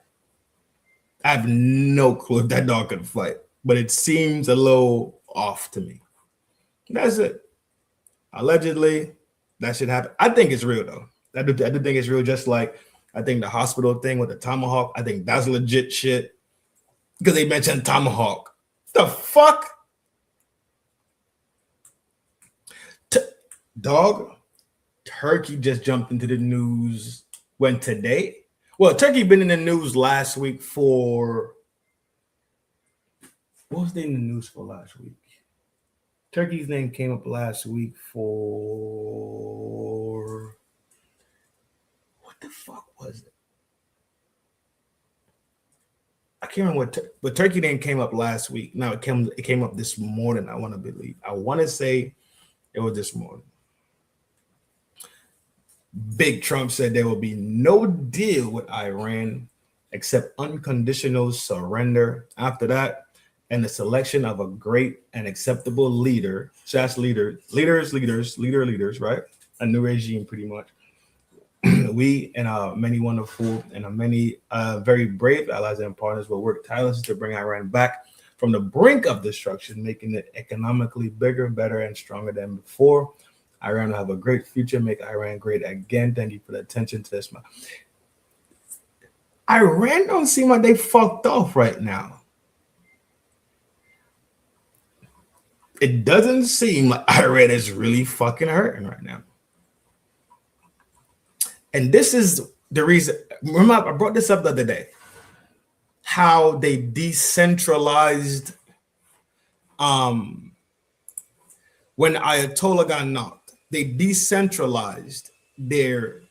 I have no clue if that dog could fight, but it seems a little off to me. That's it. Allegedly, that should happen. I think it's real though. I do think it's real. Just like I think the hospital thing with the tomahawk, I think that's legit shit because they mentioned tomahawk. The fuck? Dog, Turkey just jumped into the news when today. Well, Turkey been in the news last week for what was they in the news for last week? Turkey's name came up last week for what the fuck was it? I can't remember but Turkey name came up last week. Now it came up this morning. I want to believe. I want to say it was this morning. Big Trump said there will be no deal with Iran except unconditional surrender. After that, and the selection of a great and acceptable leader. So that's leaders, right? A new regime, pretty much. We and many wonderful and many very brave allies and partners will work tirelessly to bring Iran back from the brink of destruction, making it economically bigger, better, and stronger than before. Iran will have a great future. Make Iran great again. Thank you for the attention to this. Iran don't seem like they fucked off right now. It doesn't seem like Iran is really fucking hurting right now. And this is the reason. Remember, I brought this up the other day. How they decentralized when Ayatollah got knocked. They decentralized their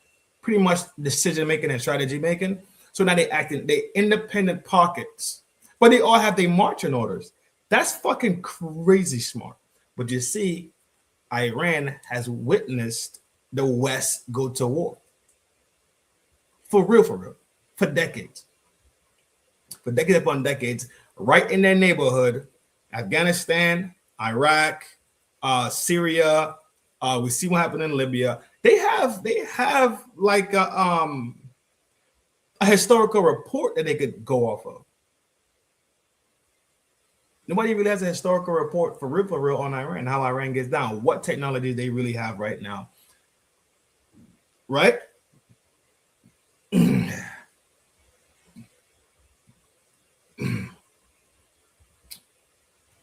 pretty much decision making and strategy making. So now they independent pockets, but they all have their marching orders. That's fucking crazy smart. But you see, Iran has witnessed the West go to war. For real, for decades. For decades upon decades, right in their neighborhood, Afghanistan, Iraq, Syria, We see what happened in Libya. They have like a historical report that they could go off of. Nobody really has a historical report for real on Iran, how Iran gets down, what technology they really have right now. Right?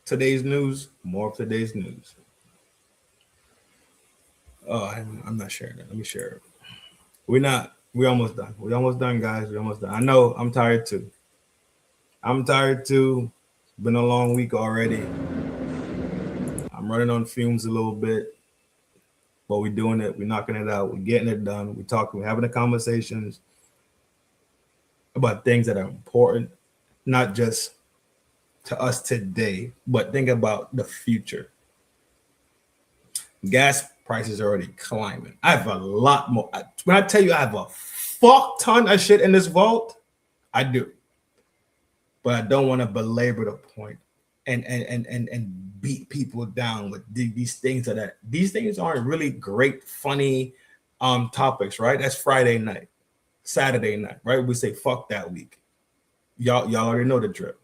Today's news, more of today's news. Oh, I'm not sharing it. Let me share it. We're almost done. We're almost done, guys. We're almost done. I know I'm tired too. Been a long week already. I'm running on fumes a little bit, but we're doing it. We're knocking it out. We're getting it done. We're talking. We're having the conversations about things that are important, not just to us today, but think about the future. Gas prices are already climbing. I have a lot more. When I tell you I have a fuck ton of shit in this vault, I do. But I don't want to belabor the point and beat people down with these things that these things aren't really great, funny topics, right? That's Friday night, Saturday night, right? We say fuck that week. Y'all already know the drip.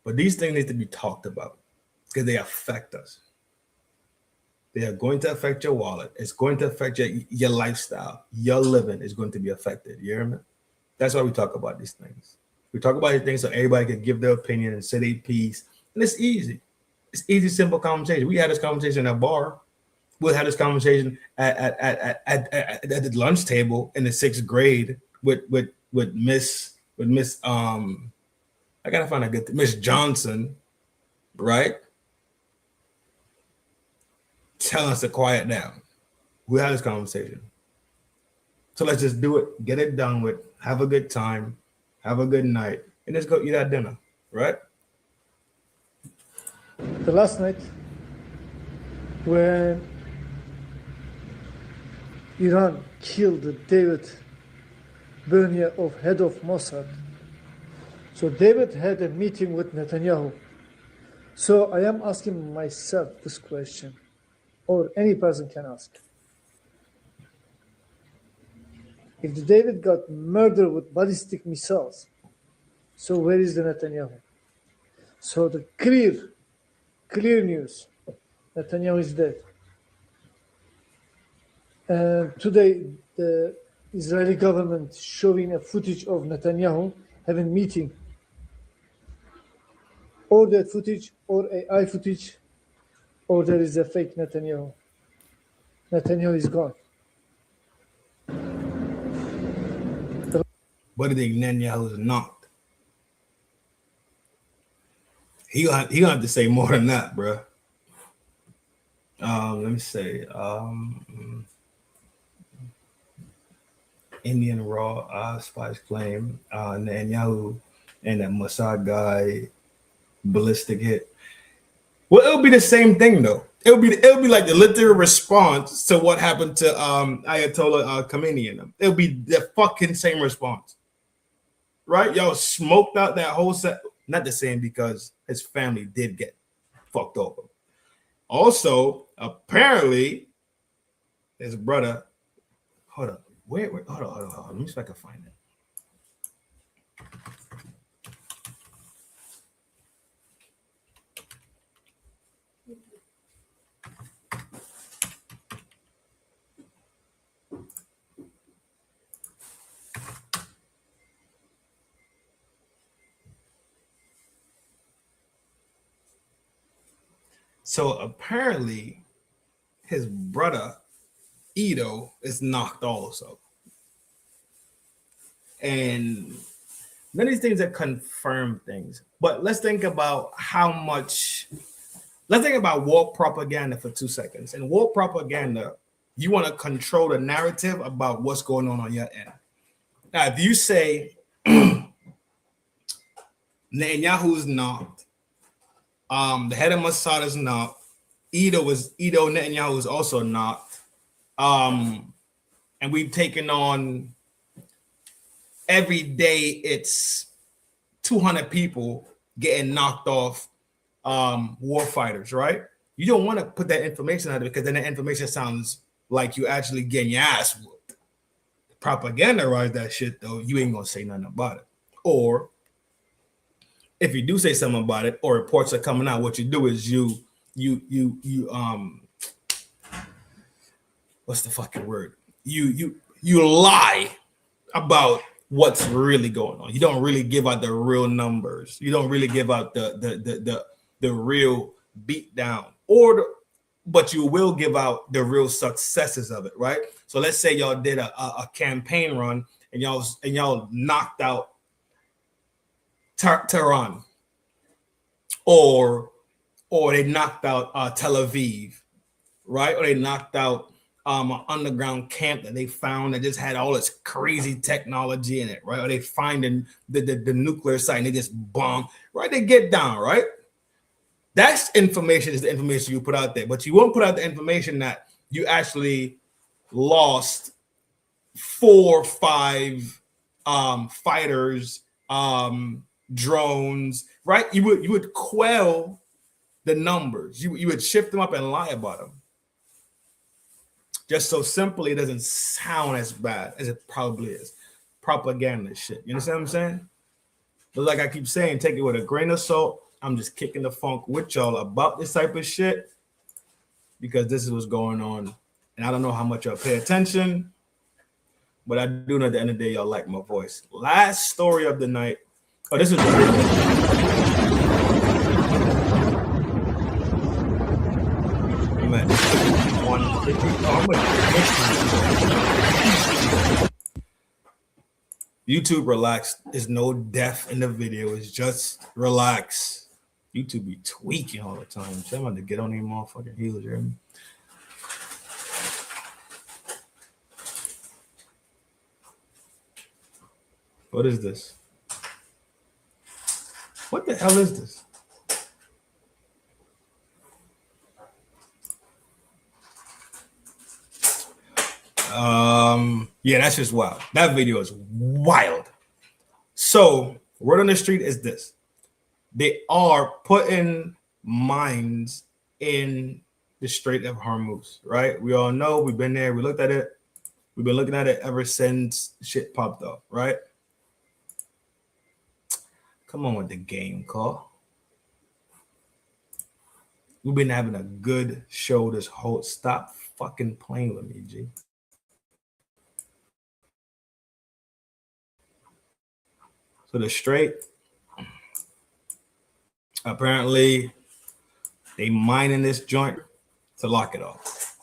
But these things need to be talked about because they affect us. They are going to affect your wallet. It's going to affect your lifestyle. Your living is going to be affected. You hear me? That's why we talk about these things. We talk about these things so everybody can give their opinion and say their piece. And it's easy. It's easy, simple conversation. We had this conversation at a bar. We'll have this conversation at the lunch table in the 6th grade with Miss I gotta find a good Miss Johnson, right? Tell us to quiet down. We had this conversation. So let's just do it, get it done with, have a good time, have a good night, and let's go eat our dinner, right? The last night when Iran killed David Bernier, head of Mossad. So David had a meeting with Netanyahu. So I am asking myself this question, or any person can ask. If David got murdered with ballistic missiles, so where is the Netanyahu? So the clear news, Netanyahu is dead. And today, the Israeli government showing a footage of Netanyahu having meeting. Or that footage, or AI footage, or there is a fake Netanyahu. Netanyahu is gone. But I think Netanyahu is not. He gonna have to say more than that, bro. Let me say. Indian Raw spies claim Netanyahu and that Mossad guy ballistic hit. Well, it'll be the same thing though. It'll be like the literal response to what happened to Ayatollah Khamenei and them. It'll be the fucking same response, right? Y'all smoked out that whole set. Not the same because his family did get fucked over. Also, apparently, his brother. Hold up. Where? Hold on. Let me see if I can find it. So apparently, his brother Edo is knocked also. And many of these things that confirm things. But let's think about let's think about war propaganda for 2 seconds. In war propaganda, you want to control the narrative about what's going on your end. Now, if you say Netanyahu's knocked, the head of Mossad is knocked, Edo Netanyahu is also knocked, and we've taken on every day it's 200 people getting knocked off war fighters, right? You don't want to put that information out there because then the information sounds like you actually getting your ass whooped. Propagandize that shit though, you ain't gonna say nothing about it. Or if you do say something about it, or reports are coming out, what you do is you what's the fucking word? You lie about what's really going on. You don't really give out the real numbers. You don't really give out the real beat down, but you will give out the real successes of it, right? So let's say y'all did a campaign run and y'all knocked out Tehran, or they knocked out Tel Aviv, right? Or they knocked out an underground camp that they found that just had all this crazy technology in it, right? Or they find the nuclear site and they just bomb, right? They get down, right? That's information, is the information you put out there, but you won't put out the information that you actually lost 4 or 5 fighters, drones, right? You would quell the numbers. You would shift them up and lie about them. Just so simply it doesn't sound as bad as it probably is. Propaganda shit. You understand what I'm saying? But like I keep saying, take it with a grain of salt. I'm just kicking the funk with y'all about this type of shit because this is what's going on. And I don't know how much y'all pay attention, but I do know at the end of the day, y'all like my voice. Last story of the night. Oh, this is man. YouTube relax. There's no death in the video. It's just relax. YouTube be tweaking all the time. So I'm about to get on these motherfucking heels, you hear me? What is this? What the hell is this? Yeah, that's just wild. That video is wild. So word on the street is this: they are putting mines in the Strait of Hormuz, right? We all know, we've been there, we looked at it, we've been looking at it ever since shit popped up, right? Come on with the game, call. We've been having a good show this whole. Stop fucking playing with me, G. So the Strait, apparently they mining this joint to lock it off.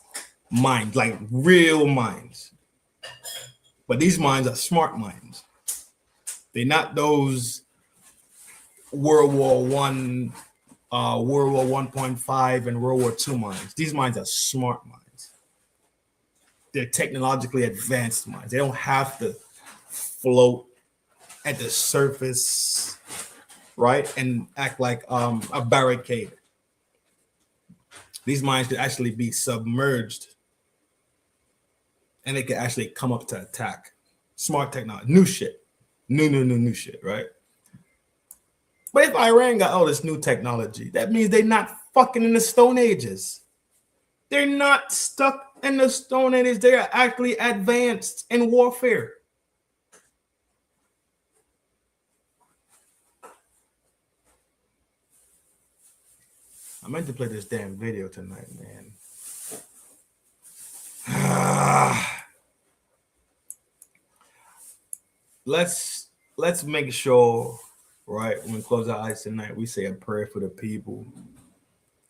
Mines, like real mines. But these mines are smart mines. They're not those World War One, World War 1.5 and World War II mines. These mines are smart mines. They're technologically advanced mines. They don't have to float at the surface, right, and act like a barricade. These mines could actually be submerged, and they could actually come up to attack. Smart technology, new shit, new shit, right? But if Iran got all this new technology, that means they're not fucking in the Stone Ages. They're not stuck in the Stone Ages. They are actually advanced in warfare. I meant to play this damn video tonight, man. Let's make sure, right, when we close our eyes tonight, we say a prayer for the people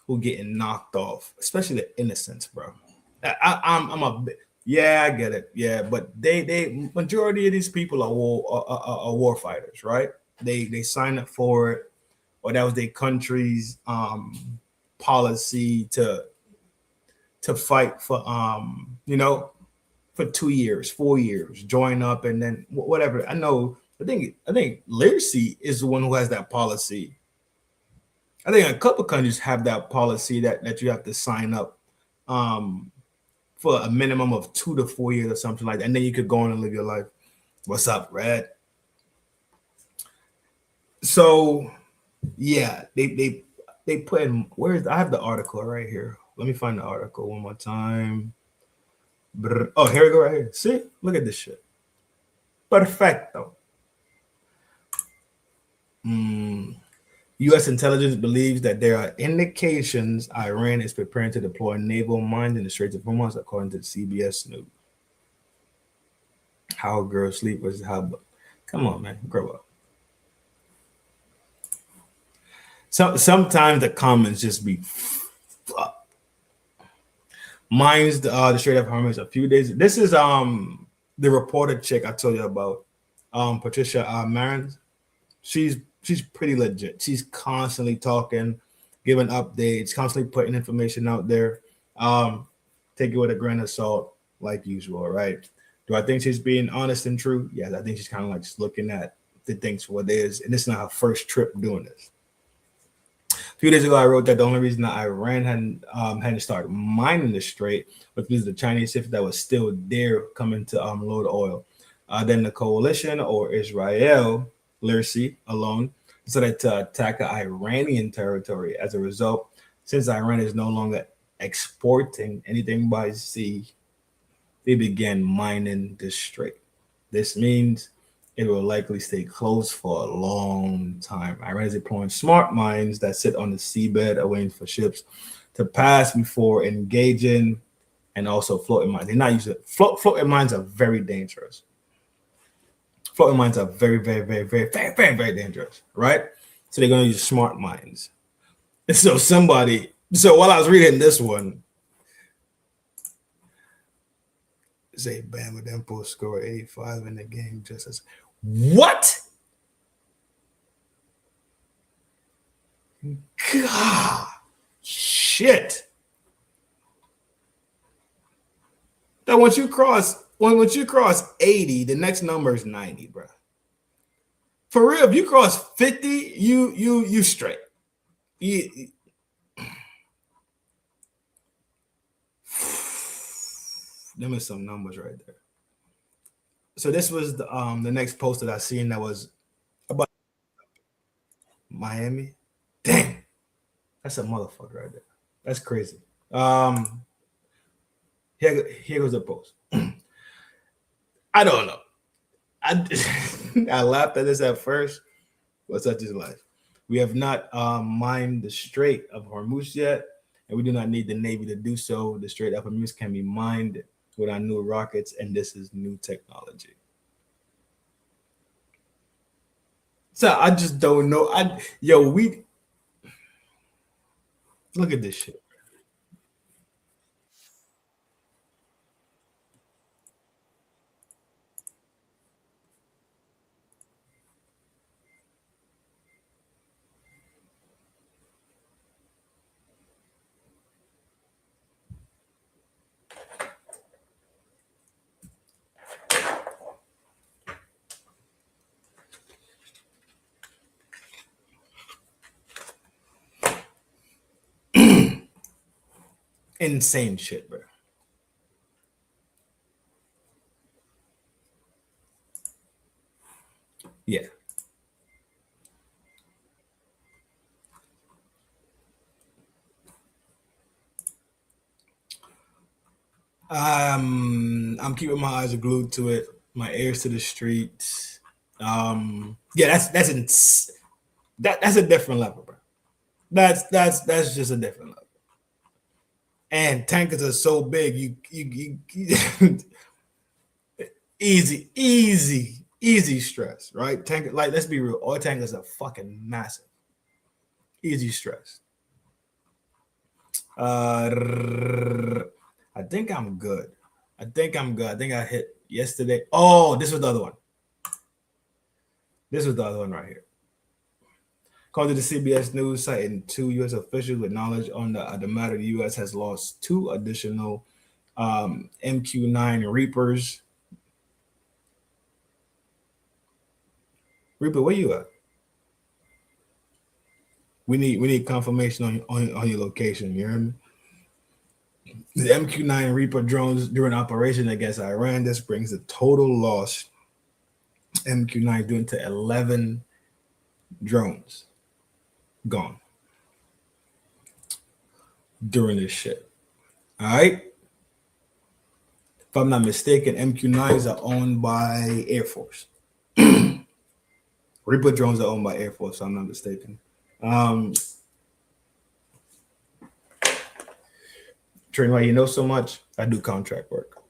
who getting knocked off, especially the innocents, bro. I'm a bit, yeah, I get it, yeah, but they majority of these people are war fighters, right? They signed up for it, or that was their country's policy to fight for for 2 years, 4 years, join up, and then whatever. I think Learcy is the one who has that policy. I think a couple countries have that policy that you have to sign up for a minimum of 2 to 4 years or something like that, and then you could go on and live your life. What's up, Red? So yeah, they they put in, I have the article right here. Let me find the article one more time. Oh, here we go right here. See? Look at this shit. Perfecto. U.S. intelligence believes that there are indications Iran is preparing to deploy naval mines in the Straits of Hormuz, according to CBS News. How girls sleep versus how... Come on, man. Grow up. Sometimes the comments just be... Mine's the Strait of Hormuz a few days. This is the reporter chick I told you about, Patricia Marins. She's pretty legit. She's constantly talking, giving updates, constantly putting information out there. Take it with a grain of salt, like usual, right? Do I think she's being honest and true? Yes, I think she's kind of like just looking at the things for what it is, and this is not her first trip doing this. A few days ago, I wrote that the only reason that Iran hadn't started mining the strait was because the Chinese ship that was still there coming to load oil. Then the coalition or Israel, Lirsi alone, decided to attack Iranian territory. As a result, since Iran is no longer exporting anything by sea, they began mining the strait. This means it will likely stay closed for a long time. Iran is deploying smart mines that sit on the seabed, awaiting for ships to pass before engaging, and also floating mines. They're not using floating mines are very dangerous. Floating mines are very, very, very, very, very, very, very dangerous, right? So they're going to use smart mines. And so while I was reading this one, say Bama then post score 85 in the game just as what? God, shit. That once you cross 80, the next number is 90, bro. For real, if you cross 50, you straight. Them are some numbers right there. So this was the next post that I seen that was about Miami. Dang, that's a motherfucker right there. That's crazy. Here goes the post. I don't know. I laughed at this at first, but such is life. We have not mined the Strait of Hormuz yet, and we do not need the Navy to do so. The Strait of Hormuz can be mined with our new rockets, and this is new technology. So I just don't know. We look at this shit. Insane shit, bro. Yeah. I'm keeping my eyes glued to it, my ears to the streets. Yeah, that's a different level, bro. That's just a different level. And tankers are so big, you easy stress, right? Tanker, like, let's be real, all tankers are fucking massive. Easy stress. I think I'm good. I think I hit yesterday. Oh, this was the other one. This was the other one right here. According to the CBS News site, and 2 U.S. officials with knowledge on the matter, the U.S. has lost 2 additional MQ-9 Reapers. Reaper, where you at? We need confirmation on your location. You hear me? The MQ-9 Reaper drones during operation against Iran. This brings the total loss MQ-9 doing to 11 drones gone. during this shit. All right. If I'm not mistaken, MQ-9s are owned by Air Force. Reaper drones are owned by Air Force, if I'm not mistaken. Train, why you know so much? I do contract work.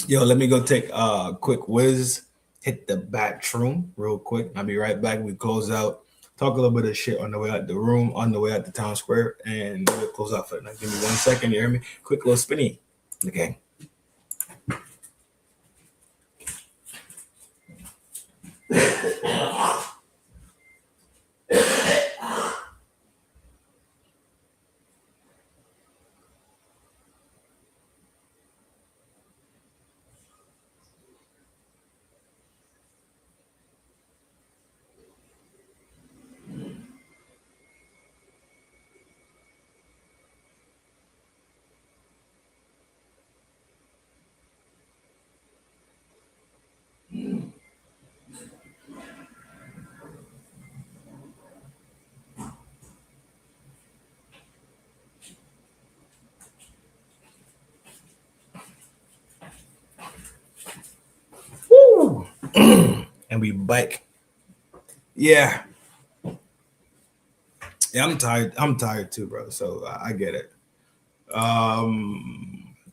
Yo, let me go take a quick whiz, hit the bathroom real quick. I'll be right back. We close out, talk a little bit of shit on the way out the room, on the way out the town square, and we'll close out for it. Now, give me 1 second. You hear me? Quick little spinny. Okay. Woo! And we back. Yeah. Yeah, I'm tired. I'm tired too, bro. So I get it.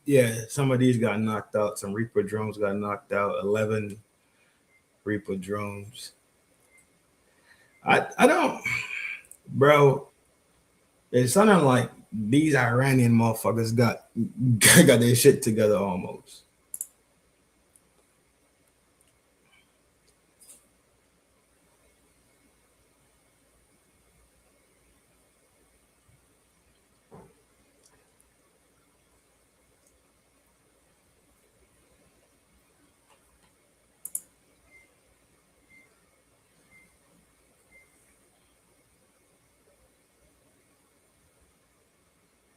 Yeah, some of these got knocked out. Some Reaper drones got knocked out. 11 Reaper drones. I don't, bro. It's something like these Iranian motherfuckers got their shit together almost.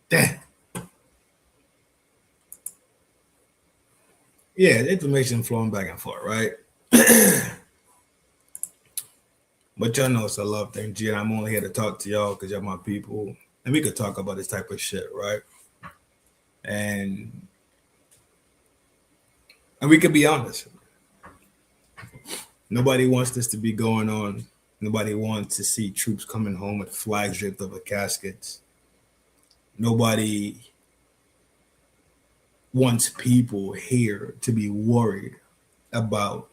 Damn. Yeah, the information flowing back and forth, right? But y'all know it's a love thing, G, and I'm only here to talk to y'all because y'all my people, and we could talk about this type of shit, right? And we could be honest. Nobody wants this to be going on. Nobody wants to see troops coming home with flags draped over caskets. Nobody wants people here to be worried about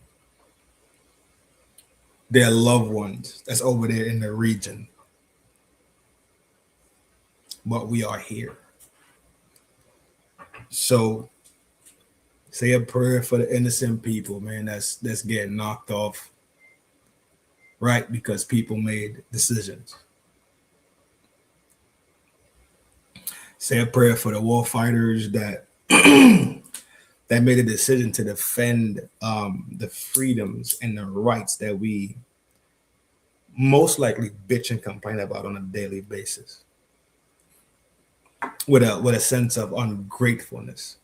their loved ones that's over there in the region. But we are here. So say a prayer for the innocent people, man, that's getting knocked off, right? Because people made decisions. Say a prayer for the war fighters that that made a decision to defend the freedoms and the rights that we most likely bitch and complain about on a daily basis, with a sense of ungratefulness.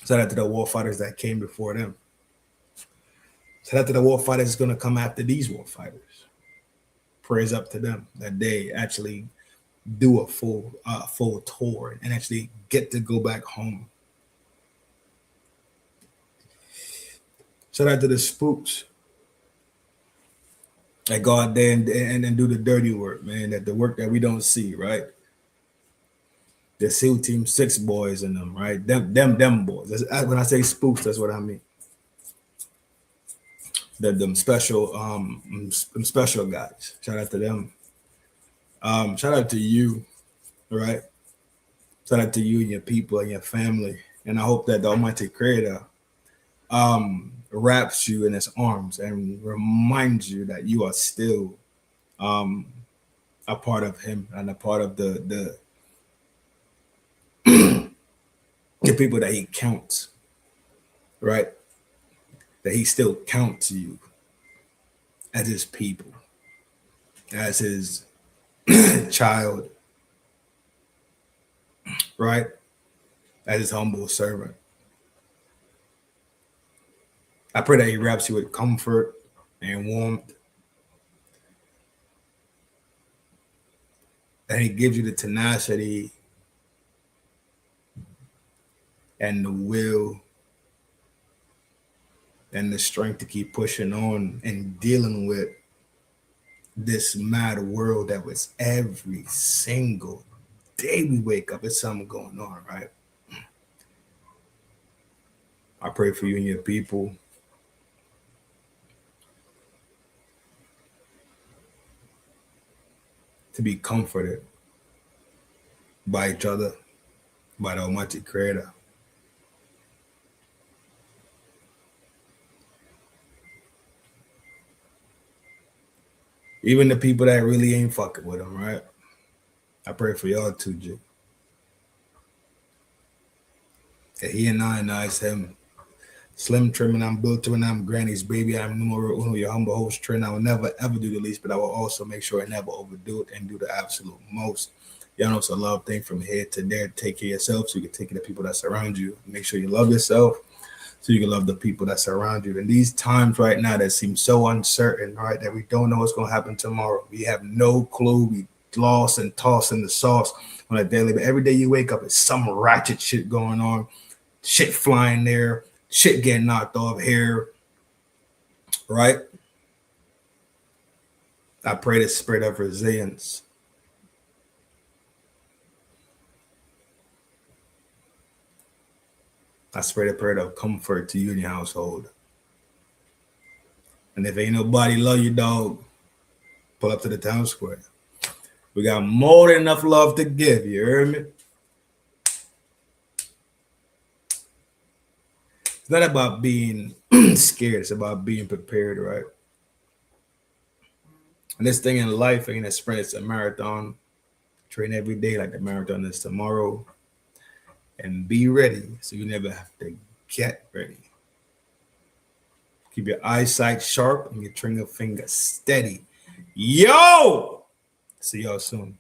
Shout out to the war fighters that came before them. Shout out to the war fighters that's going to come after these war fighters. Prayers up to them that they actually do a full tour and actually get to go back home. Shout out to the spooks that go out there and do the dirty work, man. That the work that we don't see, right? The SEAL Team 6 boys in them, right? Them boys. When I say spooks, that's what I mean. Them special guys. Shout out to them. Shout out to you, right? Shout out to you and your people and your family. And I hope that the Almighty Creator wraps you in his arms and reminds you that you are still a part of him and a part of the people that he counts, right? That he still counts you as his people, as his child, right? As his humble servant. I pray that he wraps you with comfort and warmth. And he gives you the tenacity and the will and the strength to keep pushing on and dealing with this mad world that was every single day we wake up, it's something going on, right? I pray for you and your people. To be comforted by each other, by the Almighty Creator. Even the people that really ain't fucking with him, right? I pray for y'all too, G. That he and I is him. Slim Trim and I'm built to and I'm Granny's baby. I'm numero uno, your humble host, Trent. I will never ever do the least, but I will also make sure I never overdo it and do the absolute most. Y'all know it's a love thing from here to there. Take care of yourself so you can take care of the people that surround you. Make sure you love yourself so you can love the people that surround you. In these times right now that seem so uncertain, right, that we don't know what's going to happen tomorrow. We have no clue. We lost and tossed in the sauce on a daily. But every day you wake up, it's some ratchet shit going on. Shit flying there. Shit getting knocked off here, right? I pray the spirit of resilience. I pray the prayer of comfort to you and your household. And if ain't nobody love you, dog, pull up to the town square. We got more than enough love to give, you heard me? It's not about being scared. It's about being prepared, right? And this thing in life ain't a sprint. It's a marathon. Train every day like the marathon is tomorrow. And be ready so you never have to get ready. Keep your eyesight sharp and your trigger finger steady. Yo! See y'all soon.